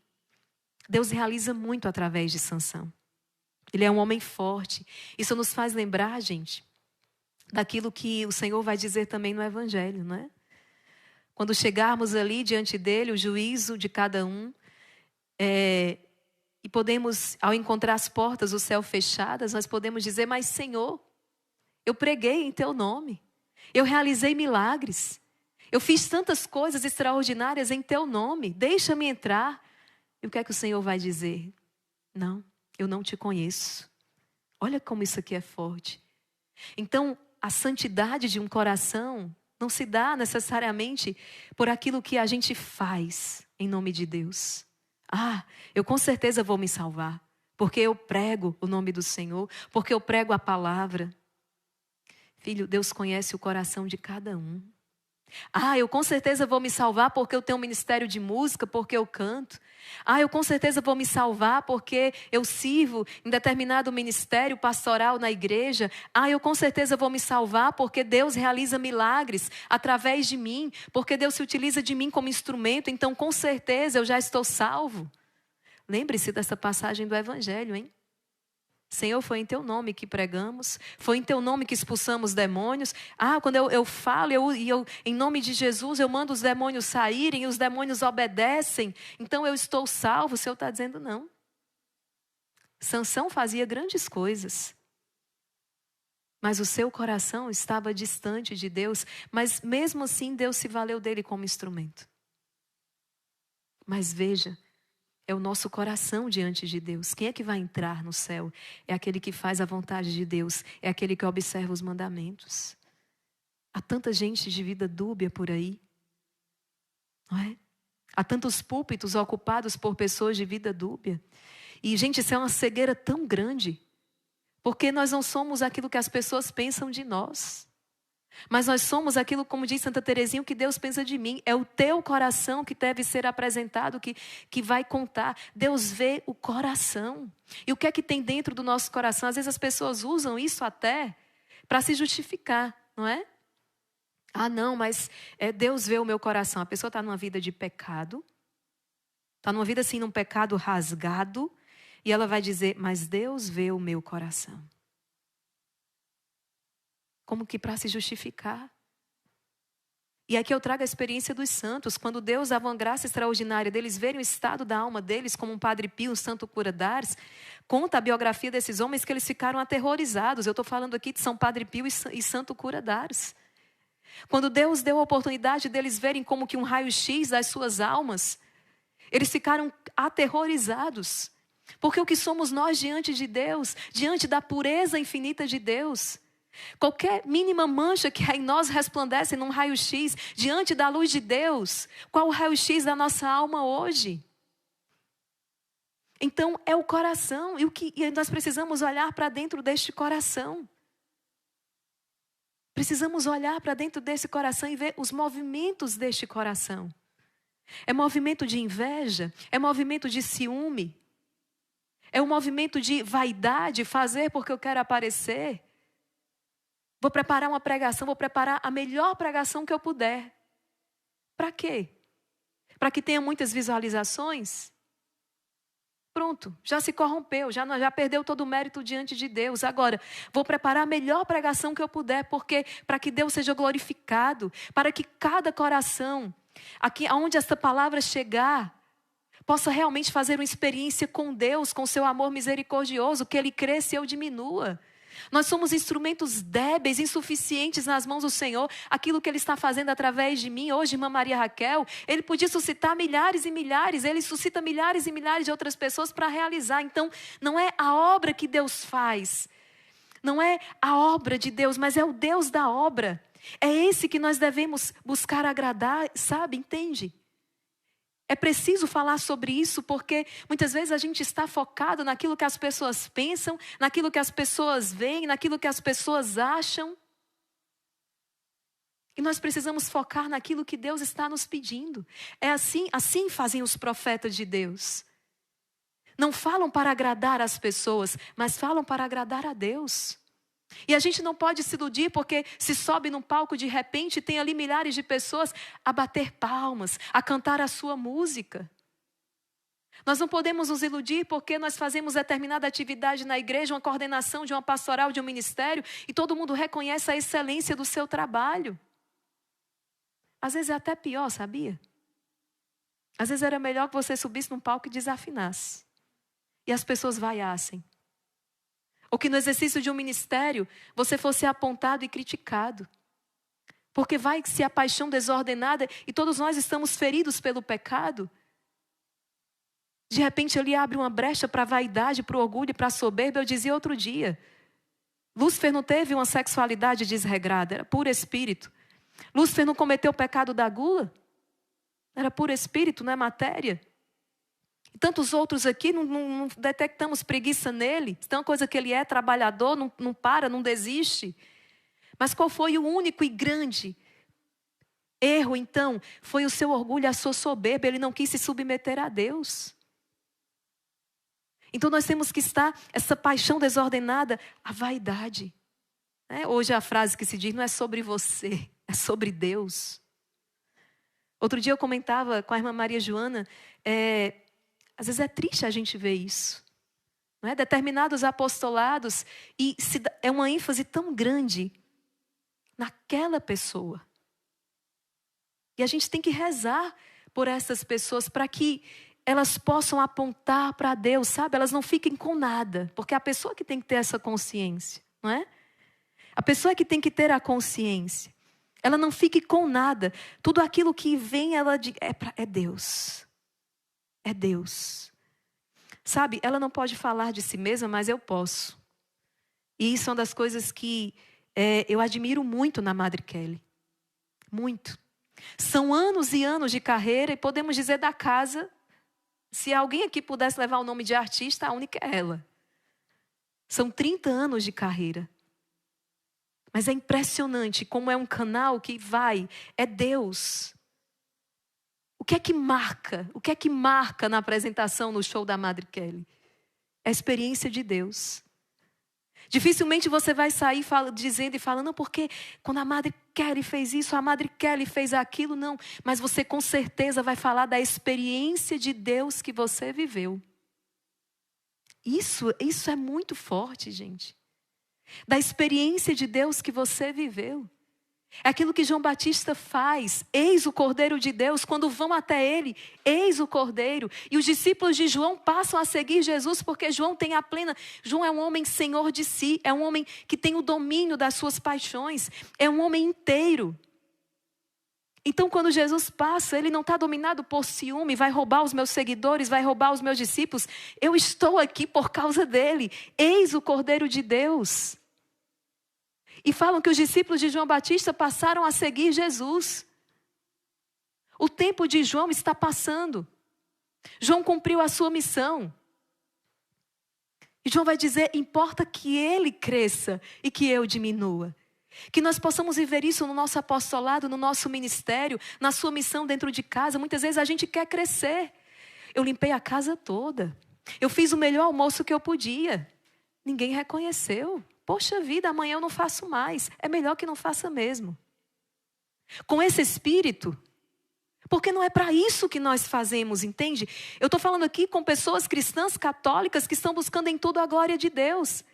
Deus realiza muito através de Sansão. Ele é um homem forte. Isso nos faz lembrar, gente, daquilo que o Senhor vai dizer também no Evangelho, não é? Quando chegarmos ali diante dele, o juízo de cada um, e podemos, ao encontrar as portas do céu fechadas, nós podemos dizer: mas Senhor, eu preguei em teu nome, eu realizei milagres, eu fiz tantas coisas extraordinárias em teu nome, deixa-me entrar. E o que é que o Senhor vai dizer? Não, eu não te conheço. Olha como isso aqui é forte. Então, a santidade de um coração não se dá necessariamente por aquilo que a gente faz em nome de Deus. Eu com certeza vou me salvar, porque eu prego o nome do Senhor, porque eu prego a palavra. Filho, Deus conhece o coração de cada um. Eu com certeza vou me salvar porque eu tenho um ministério de música, porque eu canto. Eu com certeza vou me salvar porque eu sirvo em determinado ministério pastoral na igreja. Eu com certeza vou me salvar porque Deus realiza milagres através de mim, porque Deus se utiliza de mim como instrumento, então com certeza eu já estou salvo. Lembre-se dessa passagem do Evangelho, hein? Senhor, foi em teu nome que pregamos, foi em teu nome que expulsamos demônios. Quando eu falo, em nome de Jesus, eu mando os demônios saírem e os demônios obedecem. Então eu estou salvo. O Senhor está dizendo não. Sansão fazia grandes coisas. Mas o seu coração estava distante de Deus, mas mesmo assim Deus se valeu dele como instrumento. Mas veja, é o nosso coração diante de Deus. Quem é que vai entrar no céu? É aquele que faz a vontade de Deus, é aquele que observa os mandamentos. Há tanta gente de vida dúbia por aí, não é? Há tantos púlpitos ocupados por pessoas de vida dúbia. E, gente, isso é uma cegueira tão grande. Porque nós não somos aquilo que as pessoas pensam de nós. Mas nós somos aquilo, como diz Santa Teresinha, o que Deus pensa de mim. É o teu coração que deve ser apresentado, que vai contar. Deus vê o coração. E o que é que tem dentro do nosso coração? Às vezes as pessoas usam isso até para se justificar, não é? Ah, não, mas Deus vê o meu coração. A pessoa está numa vida de pecado. Está numa vida assim, num pecado rasgado. E ela vai dizer, mas Deus vê o meu coração. Como que para se justificar. E aqui eu trago a experiência dos santos. Quando Deus dava uma graça extraordinária deles verem o estado da alma deles, como um Padre Pio, um santo cura d'Ars, conta a biografia desses homens que eles ficaram aterrorizados. Eu estou falando aqui de São Padre Pio e santo cura d'Ars. Quando Deus deu a oportunidade deles verem como que um raio-x das suas almas, eles ficaram aterrorizados. Porque o que somos nós diante de Deus, diante da pureza infinita de Deus, qualquer mínima mancha que em nós resplandece num raio-x, diante da luz de Deus, qual o raio-x da nossa alma hoje? Então é o coração, e nós precisamos olhar para dentro deste coração. Precisamos olhar para dentro desse coração e ver os movimentos deste coração. É movimento de inveja? É movimento de ciúme? É um movimento de vaidade, fazer porque eu quero aparecer? Vou preparar uma pregação, vou preparar a melhor pregação que eu puder. Para quê? Para que tenha muitas visualizações? Pronto, já se corrompeu, já perdeu todo o mérito diante de Deus. Agora, vou preparar a melhor pregação que eu puder, porque para que Deus seja glorificado, para que cada coração, aqui aonde essa palavra chegar, possa realmente fazer uma experiência com Deus, com seu amor misericordioso, que Ele cresça e eu diminua. Nós somos instrumentos débeis, insuficientes nas mãos do Senhor. Aquilo que Ele está fazendo através de mim, hoje, irmã Maria Raquel, Ele podia suscitar milhares e milhares, Ele suscita milhares e milhares de outras pessoas para realizar. Então, não é a obra que Deus faz, não é a obra de Deus, mas é o Deus da obra. É esse que nós devemos buscar agradar, sabe? Entende? É preciso falar sobre isso porque muitas vezes a gente está focado naquilo que as pessoas pensam, naquilo que as pessoas veem, naquilo que as pessoas acham. E nós precisamos focar naquilo que Deus está nos pedindo. É assim fazem os profetas de Deus. Não falam para agradar as pessoas, mas falam para agradar a Deus. E a gente não pode se iludir porque se sobe num palco de repente tem ali milhares de pessoas a bater palmas, a cantar a sua música. Nós não podemos nos iludir porque nós fazemos determinada atividade na igreja, uma coordenação de uma pastoral, de um ministério, e todo mundo reconhece a excelência do seu trabalho. Às vezes é até pior, sabia? Às vezes era melhor que você subisse num palco e desafinasse. E as pessoas vaiassem. Ou que no exercício de um ministério, você fosse apontado e criticado. Porque vai que se a paixão desordenada, e todos nós estamos feridos pelo pecado, de repente ele abre uma brecha para a vaidade, para o orgulho, para a soberba. Eu dizia outro dia, Lúcifer não teve uma sexualidade desregrada, era puro espírito. Lúcifer não cometeu o pecado da gula, era puro espírito, não é matéria. E tantos outros aqui, não detectamos preguiça nele. Se tem uma coisa que ele é, trabalhador, não para, não desiste. Mas qual foi o único e grande erro, então? Foi o seu orgulho, a sua soberba. Ele não quis se submeter a Deus. Então nós temos que estar, essa paixão desordenada, a vaidade. Hoje a frase que se diz não é sobre você, é sobre Deus. Outro dia eu comentava com a irmã Maria Joana, às vezes é triste a gente ver isso. Não é? Determinados apostolados, e é uma ênfase tão grande naquela pessoa. E a gente tem que rezar por essas pessoas para que elas possam apontar para Deus, sabe? Elas não fiquem com nada, porque é a pessoa que tem que ter essa consciência, não é? A pessoa que tem que ter a consciência. Ela não fique com nada. Tudo aquilo que vem, ela diz, é Deus. É Deus. Sabe, ela não pode falar de si mesma, mas eu posso. E isso é uma das coisas que eu admiro muito na Madre Kelly. Muito. São anos e anos de carreira e podemos dizer da casa, se alguém aqui pudesse levar o nome de artista, a única é ela. São 30 anos de carreira. Mas é impressionante como é um canal que é Deus. O que é que marca? O que é que marca na apresentação no show da Madre Kelly? É a experiência de Deus. Dificilmente você vai sair dizendo e falando, não, porque quando a Madre Kelly fez isso, a Madre Kelly fez aquilo, não. Mas você com certeza vai falar da experiência de Deus que você viveu. Isso é muito forte, gente. Da experiência de Deus que você viveu. É aquilo que João Batista faz. Eis o Cordeiro de Deus. Quando vão até ele, eis o Cordeiro. E os discípulos de João passam a seguir Jesus porque João tem a plena. João é um homem senhor de si. É um homem que tem o domínio das suas paixões. É um homem inteiro. Então quando Jesus passa, ele não está dominado por ciúme. Vai roubar os meus seguidores, vai roubar os meus discípulos. Eu estou aqui por causa dele. Eis o Cordeiro de Deus. E falam que os discípulos de João Batista passaram a seguir Jesus. O tempo de João está passando. João cumpriu a sua missão. E João vai dizer, importa que ele cresça e que eu diminua. Que nós possamos viver isso no nosso apostolado, no nosso ministério, na sua missão dentro de casa. Muitas vezes a gente quer crescer. Eu limpei a casa toda. Eu fiz o melhor almoço que eu podia. Ninguém reconheceu. Poxa vida, amanhã eu não faço mais. É melhor que não faça mesmo. Com esse espírito, porque não é para isso que nós fazemos, entende? Eu estou falando aqui com pessoas cristãs católicas que estão buscando em tudo a glória de Deus.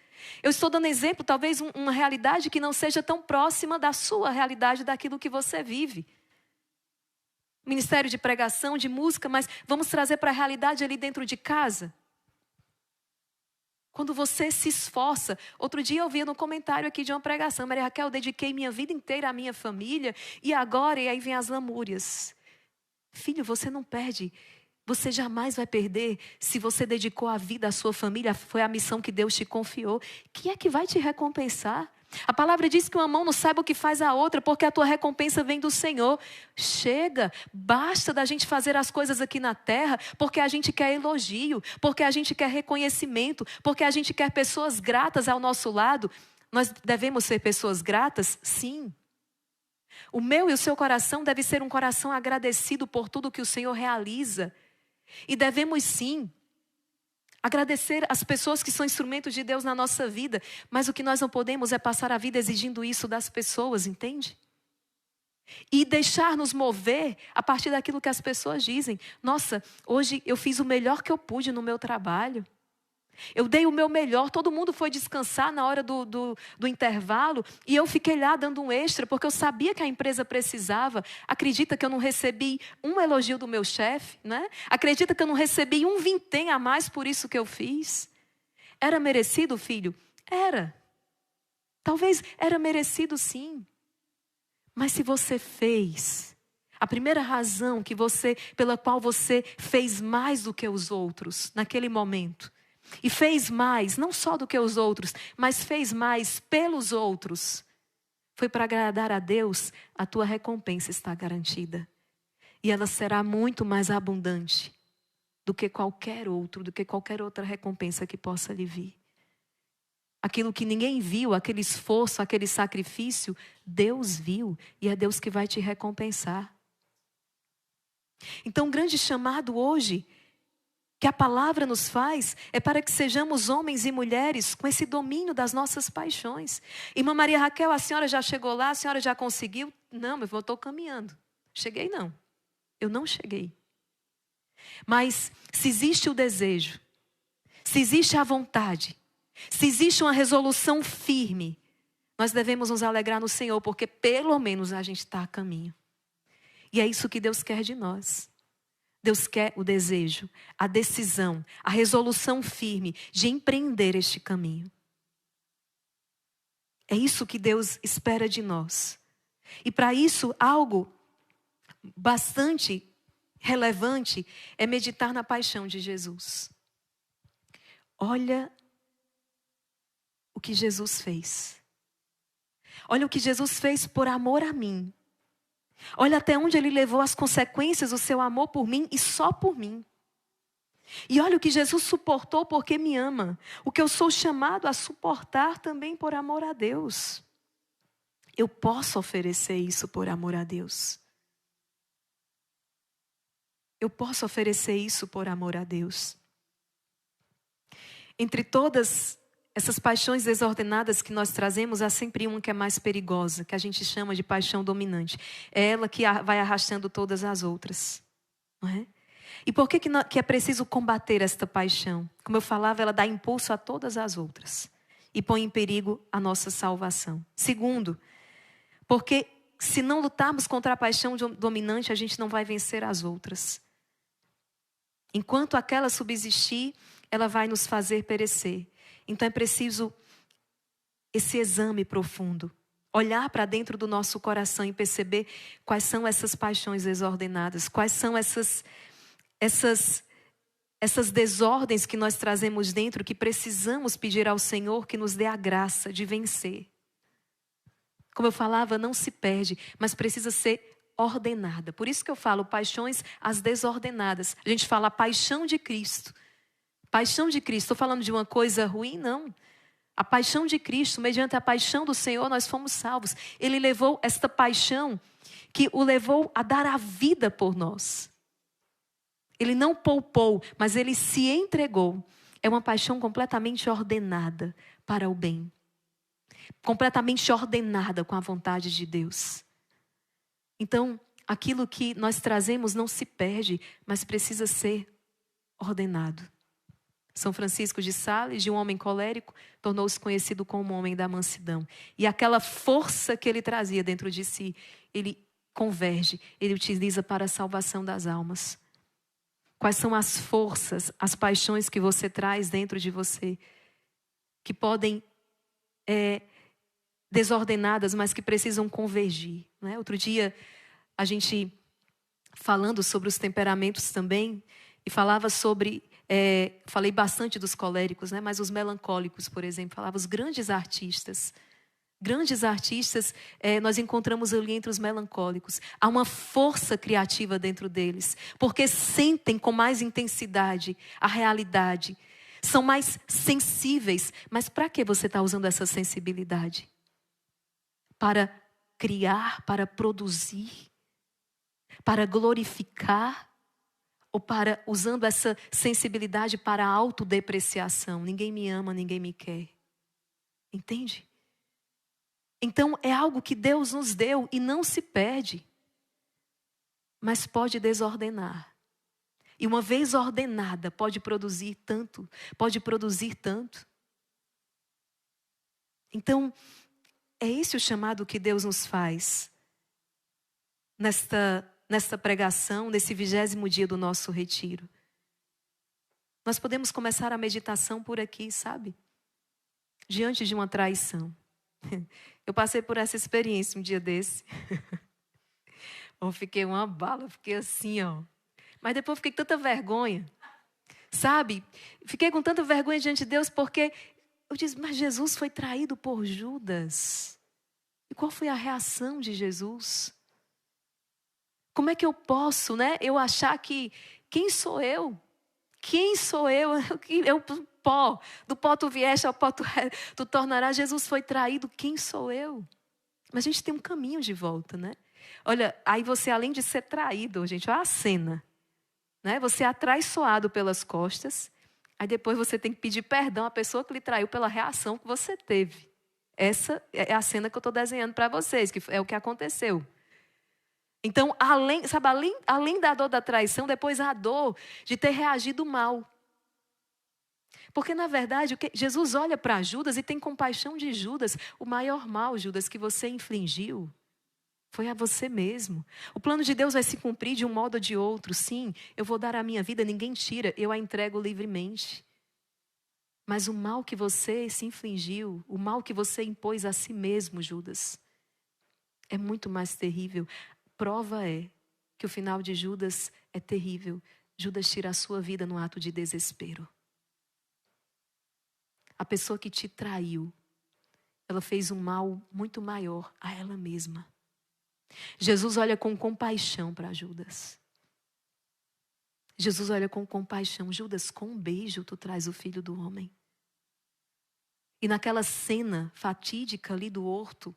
Eu estou dando exemplo, talvez uma realidade que não seja tão próxima da sua realidade, daquilo que você vive. Ministério de pregação, de música, mas vamos trazer para a realidade ali dentro de casa. Quando você se esforça. Outro dia eu vi no comentário aqui de uma pregação. Maria Raquel, eu dediquei minha vida inteira à minha família. E agora, e aí vem as lamúrias. Filho, você não perde. Você jamais vai perder se você dedicou a vida à sua família. Foi a missão que Deus te confiou. Quem é que vai te recompensar? A palavra diz que uma mão não sabe o que faz a outra, porque a tua recompensa vem do Senhor. Chega, basta da gente fazer as coisas aqui na terra, porque a gente quer elogio, porque a gente quer reconhecimento, porque a gente quer pessoas gratas ao nosso lado. Nós devemos ser pessoas gratas? Sim. O meu e o seu coração deve ser um coração agradecido por tudo que o Senhor realiza. E devemos sim agradecer as pessoas que são instrumentos de Deus na nossa vida. Mas o que nós não podemos é passar a vida exigindo isso das pessoas, entende? E deixar nos mover a partir daquilo que as pessoas dizem. Nossa, hoje eu fiz o melhor que eu pude no meu trabalho. Eu dei o meu melhor, todo mundo foi descansar na hora do intervalo e eu fiquei lá dando um extra porque eu sabia que a empresa precisava. Acredita que eu não recebi um elogio do meu chefe, né? Acredita que eu não recebi um vintém a mais por isso que eu fiz? Era merecido, filho? Era. Talvez era merecido sim. Mas se você fez, a primeira razão pela qual você fez mais do que os outros naquele momento, e fez mais, não só do que os outros, mas fez mais pelos outros, foi para agradar a Deus, a tua recompensa está garantida. E ela será muito mais abundante do que qualquer outra recompensa que possa lhe vir. Aquilo que ninguém viu, aquele esforço, aquele sacrifício, Deus viu e é Deus que vai te recompensar. Então, o grande chamado hoje que a palavra nos faz é para que sejamos homens e mulheres com esse domínio das nossas paixões. Irmã Maria Raquel, a senhora já chegou lá? A senhora já conseguiu? Não, eu estou caminhando. Cheguei não. Eu não cheguei. Mas se existe o desejo, se existe a vontade, se existe uma resolução firme, nós devemos nos alegrar no Senhor, porque pelo menos a gente está a caminho. E é isso que Deus quer de nós. Deus quer o desejo, a decisão, a resolução firme de empreender este caminho. É isso que Deus espera de nós. E para isso, algo bastante relevante é meditar na paixão de Jesus. Olha o que Jesus fez. Olha o que Jesus fez por amor a mim. Olha até onde Ele levou as consequências do seu amor por mim e só por mim. E olha o que Jesus suportou porque me ama. O que eu sou chamado a suportar também por amor a Deus. Eu posso oferecer isso por amor a Deus. Eu posso oferecer isso por amor a Deus. Entre todas essas paixões desordenadas que nós trazemos, há sempre uma que é mais perigosa, que a gente chama de paixão dominante. É ela que vai arrastando todas as outras. Não é? E por que é preciso combater esta paixão? Como eu falava, ela dá impulso a todas as outras. E põe em perigo a nossa salvação. Segundo, porque se não lutarmos contra a paixão dominante, a gente não vai vencer as outras. Enquanto aquela subsistir, ela vai nos fazer perecer. Então é preciso esse exame profundo. Olhar para dentro do nosso coração e perceber quais são essas paixões desordenadas. Quais são essas desordens que nós trazemos dentro, que precisamos pedir ao Senhor que nos dê a graça de vencer. Como eu falava, não se perde, mas precisa ser ordenada. Por isso que eu falo paixões as desordenadas. A gente fala a paixão de Cristo. Paixão de Cristo. Estou falando de uma coisa ruim? Não. A paixão de Cristo, mediante a paixão do Senhor, nós fomos salvos. Ele levou esta paixão que o levou a dar a vida por nós. Ele não poupou, mas ele se entregou. É uma paixão completamente ordenada para o bem. Completamente ordenada com a vontade de Deus. Então, aquilo que nós trazemos não se perde, mas precisa ser ordenado. São Francisco de Sales, de um homem colérico, tornou-se conhecido como o homem da mansidão. E aquela força que ele trazia dentro de si, ele converge, ele utiliza para a salvação das almas. Quais são as forças, as paixões que você traz dentro de você, que podem desordenadas, mas que precisam convergir, né? Outro dia, a gente falando sobre os temperamentos também, e falava sobre, falei bastante dos coléricos, né? Mas os melancólicos, por exemplo, falava os grandes artistas. Grandes artistas, nós encontramos ali entre os melancólicos. Há uma força criativa dentro deles, porque sentem com mais intensidade a realidade. São mais sensíveis. Mas para que você está usando essa sensibilidade? Para criar, para produzir, para glorificar, ou para usando essa sensibilidade para a autodepreciação? Ninguém me ama, ninguém me quer. Entende? Então é algo que Deus nos deu e não se perde, mas pode desordenar. E uma vez ordenada, pode produzir tanto. Então, é esse o chamado que Deus nos faz nesta pregação, nesse 20º dia do nosso retiro. Nós podemos começar a meditação por aqui, sabe? Diante de uma traição. Eu passei por essa experiência um dia desse. Eu fiquei uma bala, fiquei assim, ó. Mas depois fiquei com tanta vergonha, sabe? Fiquei com tanta vergonha diante de Deus porque eu disse, mas Jesus foi traído por Judas. E qual foi a reação de Jesus? Como é que eu posso, né? Eu achar que, quem sou eu? Quem sou eu? Eu pó. Do pó tu vieste, ao pó tu tornarás. Jesus foi traído, quem sou eu? Mas a gente tem um caminho de volta, né? Olha, aí você além de ser traído, gente, olha a cena. Né? Você é atraiçoado pelas costas, aí depois você tem que pedir perdão à pessoa que lhe traiu pela reação que você teve. Essa é a cena que eu estou desenhando para vocês, que é o que aconteceu. Então, além da dor da traição, depois a dor de ter reagido mal. Porque, na verdade, Jesus olha para Judas e tem compaixão de Judas. O maior mal, Judas, que você infligiu foi a você mesmo. O plano de Deus vai se cumprir de um modo ou de outro. Sim, eu vou dar a minha vida, ninguém tira, eu a entrego livremente. Mas o mal que você se infligiu, o mal que você impôs a si mesmo, Judas, é muito mais terrível. Prova é que o final de Judas é terrível. Judas tira a sua vida no ato de desespero. A pessoa que te traiu, ela fez um mal muito maior a ela mesma. Jesus olha com compaixão para Judas. Jesus olha com compaixão. Judas, com um beijo tu traz o filho do homem. E naquela cena fatídica ali do horto,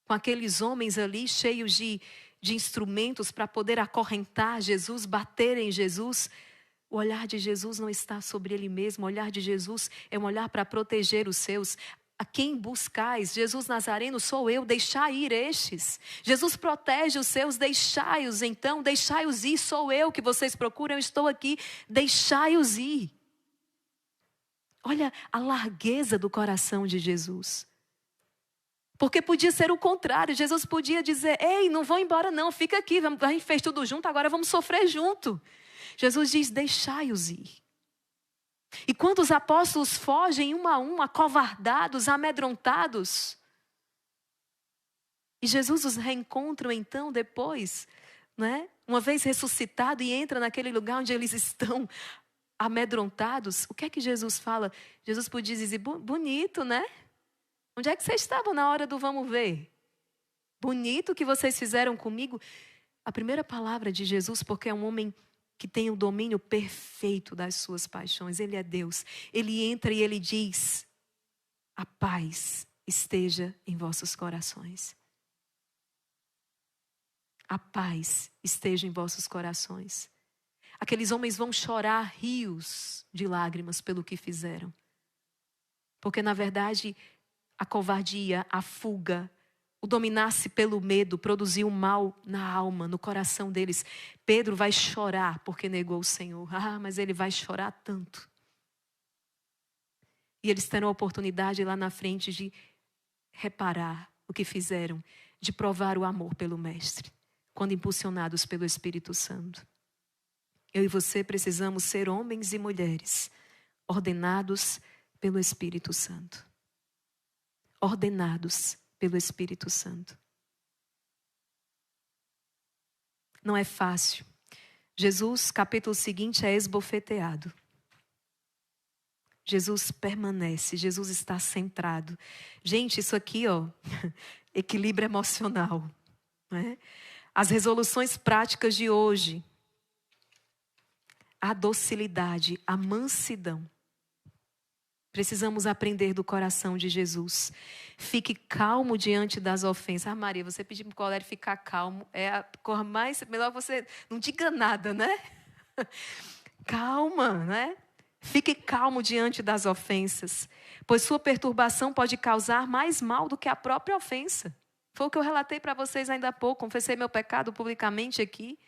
com aqueles homens ali cheios de instrumentos para poder acorrentar Jesus, bater em Jesus, o olhar de Jesus não está sobre ele mesmo. O olhar de Jesus é um olhar para proteger os seus. A quem buscais? Jesus Nazareno, sou eu, deixai ir estes. Jesus protege os seus, deixai-os então, deixai-os ir. Sou eu que vocês procuram, eu estou aqui, deixai-os ir. Olha a largueza do coração de Jesus. Porque podia ser o contrário, Jesus podia dizer, ei, não vão embora não, fica aqui, a gente fez tudo junto, agora vamos sofrer junto. Jesus diz, deixai-os ir. E quando os apóstolos fogem um a um, acovardados, amedrontados, e Jesus os reencontra então depois, né? Uma vez ressuscitado e entra naquele lugar onde eles estão amedrontados, o que é que Jesus fala? Jesus podia dizer, bonito, né? Onde é que vocês estavam na hora do vamos ver? Bonito o que vocês fizeram comigo. A primeira palavra de Jesus, porque é um homem que tem o domínio perfeito das suas paixões. Ele é Deus. Ele entra e ele diz, a paz esteja em vossos corações. A paz esteja em vossos corações. Aqueles homens vão chorar rios de lágrimas pelo que fizeram. Porque na verdade, a covardia, a fuga, o dominar-se pelo medo produziu mal na alma, no coração deles. Pedro vai chorar porque negou o Senhor. Mas ele vai chorar tanto. E eles terão a oportunidade lá na frente de reparar o que fizeram, de provar o amor pelo Mestre, quando impulsionados pelo Espírito Santo. Eu e você precisamos ser homens e mulheres ordenados pelo Espírito Santo. Ordenados pelo Espírito Santo. Não é fácil. Jesus, capítulo seguinte, é esbofeteado. Jesus permanece, Jesus está centrado. Gente, isso aqui, equilíbrio emocional. Né? As resoluções práticas de hoje. A docilidade, a mansidão. Precisamos aprender do coração de Jesus. Fique calmo diante das ofensas. Maria, você pediu para o colega ficar calmo. É a coisa mais... Melhor você não diga nada, né? Calma, né? Fique calmo diante das ofensas. Pois sua perturbação pode causar mais mal do que a própria ofensa. Foi o que eu relatei para vocês ainda há pouco. Confessei meu pecado publicamente aqui.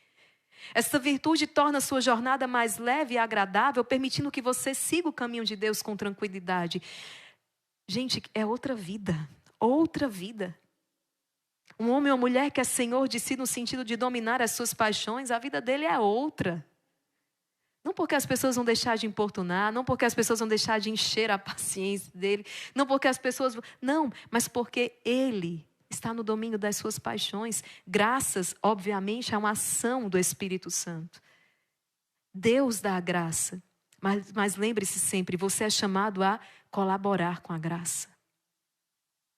Essa virtude torna a sua jornada mais leve e agradável, permitindo que você siga o caminho de Deus com tranquilidade. Gente, é outra vida. Outra vida. Um homem ou mulher que é senhor de si no sentido de dominar as suas paixões, a vida dele é outra. Não porque as pessoas vão deixar de importunar, não porque as pessoas vão deixar de encher a paciência dele, não porque as pessoas... Não, mas porque ele está no domínio das suas paixões, graças, obviamente, a uma ação do Espírito Santo. Deus dá a graça, mas lembre-se sempre, você é chamado a colaborar com a graça.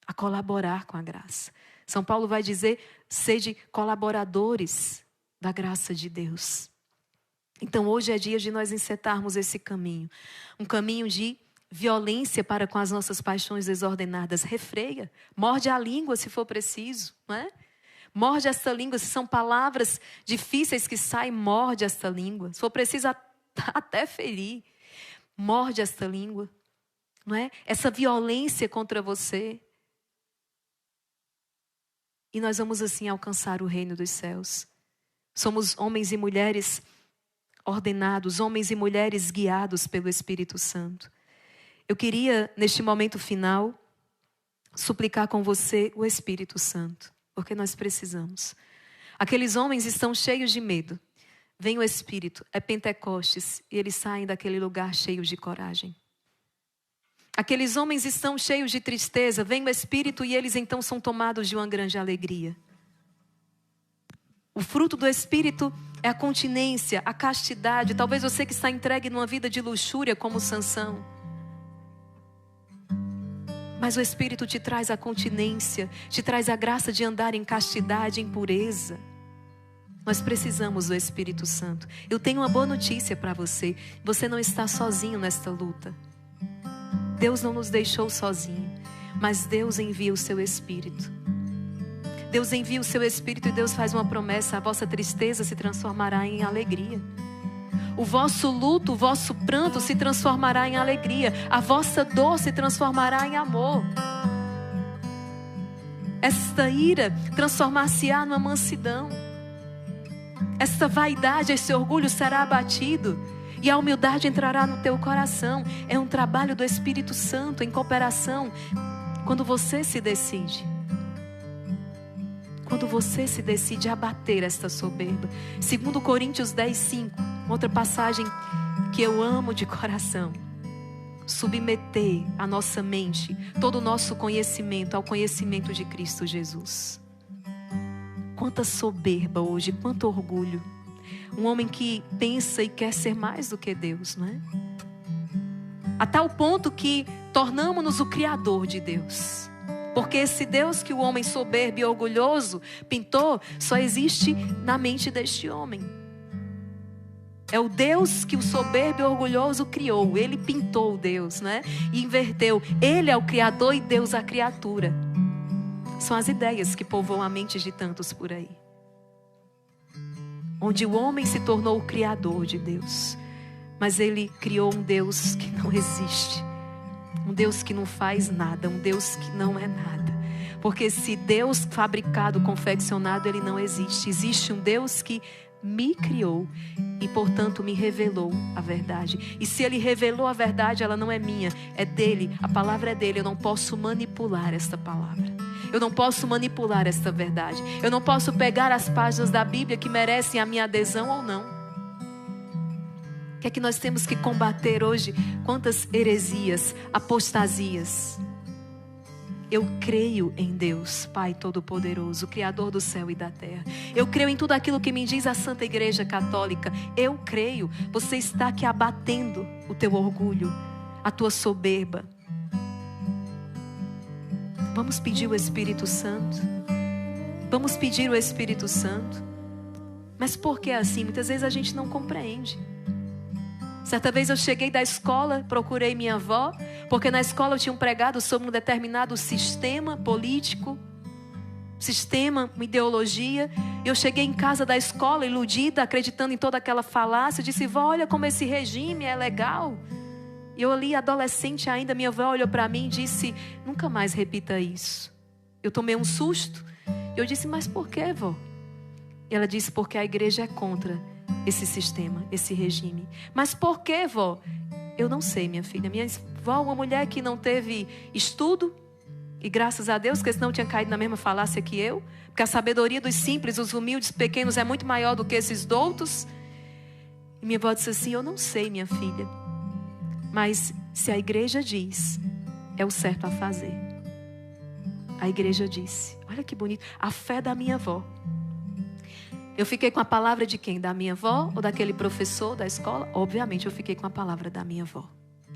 A colaborar com a graça. São Paulo vai dizer, sede colaboradores da graça de Deus. Então hoje é dia de nós encetarmos esse caminho. Um caminho de violência para com as nossas paixões desordenadas. Refreia, morde a língua se for preciso, não é? Morde esta língua, se são palavras difíceis que saem, morde esta língua. Se for preciso até ferir, morde esta língua, não é? Essa violência contra você. E nós vamos assim alcançar o reino dos céus. Somos homens e mulheres ordenados, homens e mulheres guiados pelo Espírito Santo. Eu queria, neste momento final, suplicar com você o Espírito Santo, porque nós precisamos. Aqueles homens estão cheios de medo. vem o Espírito, é Pentecostes, e eles saem daquele lugar cheios de coragem. Aqueles homens estão cheios de tristeza, vem o Espírito e eles então são tomados de uma grande alegria. O fruto do Espírito é a continência, a castidade. Talvez você que está entregue numa vida de luxúria como Sansão. Mas o Espírito te traz a continência, te traz a graça de andar em castidade, em pureza. Nós precisamos do Espírito Santo. Eu tenho uma boa notícia para você. Você não está sozinho nesta luta. Deus não nos deixou sozinhos, mas Deus envia o seu Espírito. Deus envia o seu Espírito e Deus faz uma promessa: a vossa tristeza se transformará em alegria. O vosso luto, o vosso pranto se transformará em alegria. A vossa dor se transformará em amor. Esta ira transformar-se-á numa mansidão. Esta vaidade, esse orgulho será abatido. E a humildade entrará no teu coração. É um trabalho do Espírito Santo em cooperação. Quando você se decide. Quando você se decide abater esta soberba. 2 Coríntios 10:5. Outra passagem que eu amo de coração. Submeter a nossa mente, todo o nosso conhecimento ao conhecimento de Cristo Jesus. Quanta soberba hoje, quanto orgulho. Um homem que pensa e quer ser mais do que Deus, não é? A tal ponto que tornamos-nos o Criador de Deus. Porque esse Deus que o homem soberbo e orgulhoso pintou, só existe na mente deste homem. É o Deus que o soberbo e orgulhoso criou. Ele pintou o Deus, né? E inverteu. Ele é o Criador e Deus a criatura. São as ideias que povoam a mente de tantos por aí. Onde o homem se tornou o Criador de Deus. Mas ele criou um Deus que não existe. Um Deus que não faz nada. Um Deus que não é nada. Porque se Deus fabricado, confeccionado, ele não existe. Existe um Deus que me criou e, portanto, me revelou a verdade. E se ele revelou a verdade, ela não é minha, é dele. A palavra é dele. Eu não posso manipular esta palavra. Eu não posso manipular esta verdade. Eu não posso pegar as páginas da Bíblia que merecem a minha adesão ou não. O que é que nós temos que combater hoje? Quantas heresias, apostasias. Eu creio em Deus, Pai Todo-Poderoso, Criador do céu e da terra. Eu creio em tudo aquilo que me diz a Santa Igreja Católica. Eu creio. Você está aqui abatendo o teu orgulho, a tua soberba. Vamos pedir o Espírito Santo. Vamos pedir o Espírito Santo. Mas por que assim? Muitas vezes a gente não compreende. Certa vez eu cheguei da escola, procurei minha avó, porque na escola eu tinha pregado sobre um determinado sistema político, sistema, uma ideologia. Eu cheguei em casa da escola iludida, acreditando em toda aquela falácia. Eu disse: vó, olha como esse regime é legal. E eu ali, adolescente ainda, minha avó olhou para mim e disse: nunca mais repita isso. Eu tomei um susto. Eu disse: mas por que, vó? E ela disse: porque a igreja é contra esse sistema, esse regime. Mas por que, vó? Eu não sei, minha filha. Minha vó, uma mulher que não teve estudo, e graças a Deus, porque senão tinha caído na mesma falácia que eu, porque a sabedoria dos simples, os humildes, pequenos é muito maior do que esses doutos. E minha avó disse assim: eu não sei, minha filha, mas se a igreja diz, é o certo a fazer. A igreja disse. Olha que bonito. A fé da minha avó. Eu fiquei com a palavra de quem? Da minha avó ou daquele professor da escola? Obviamente eu fiquei com a palavra da minha avó.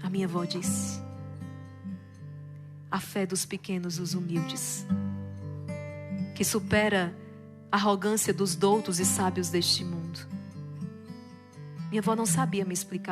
A minha avó disse: a fé dos pequenos, dos humildes, que supera a arrogância dos doutos e sábios deste mundo. Minha avó não sabia me explicar.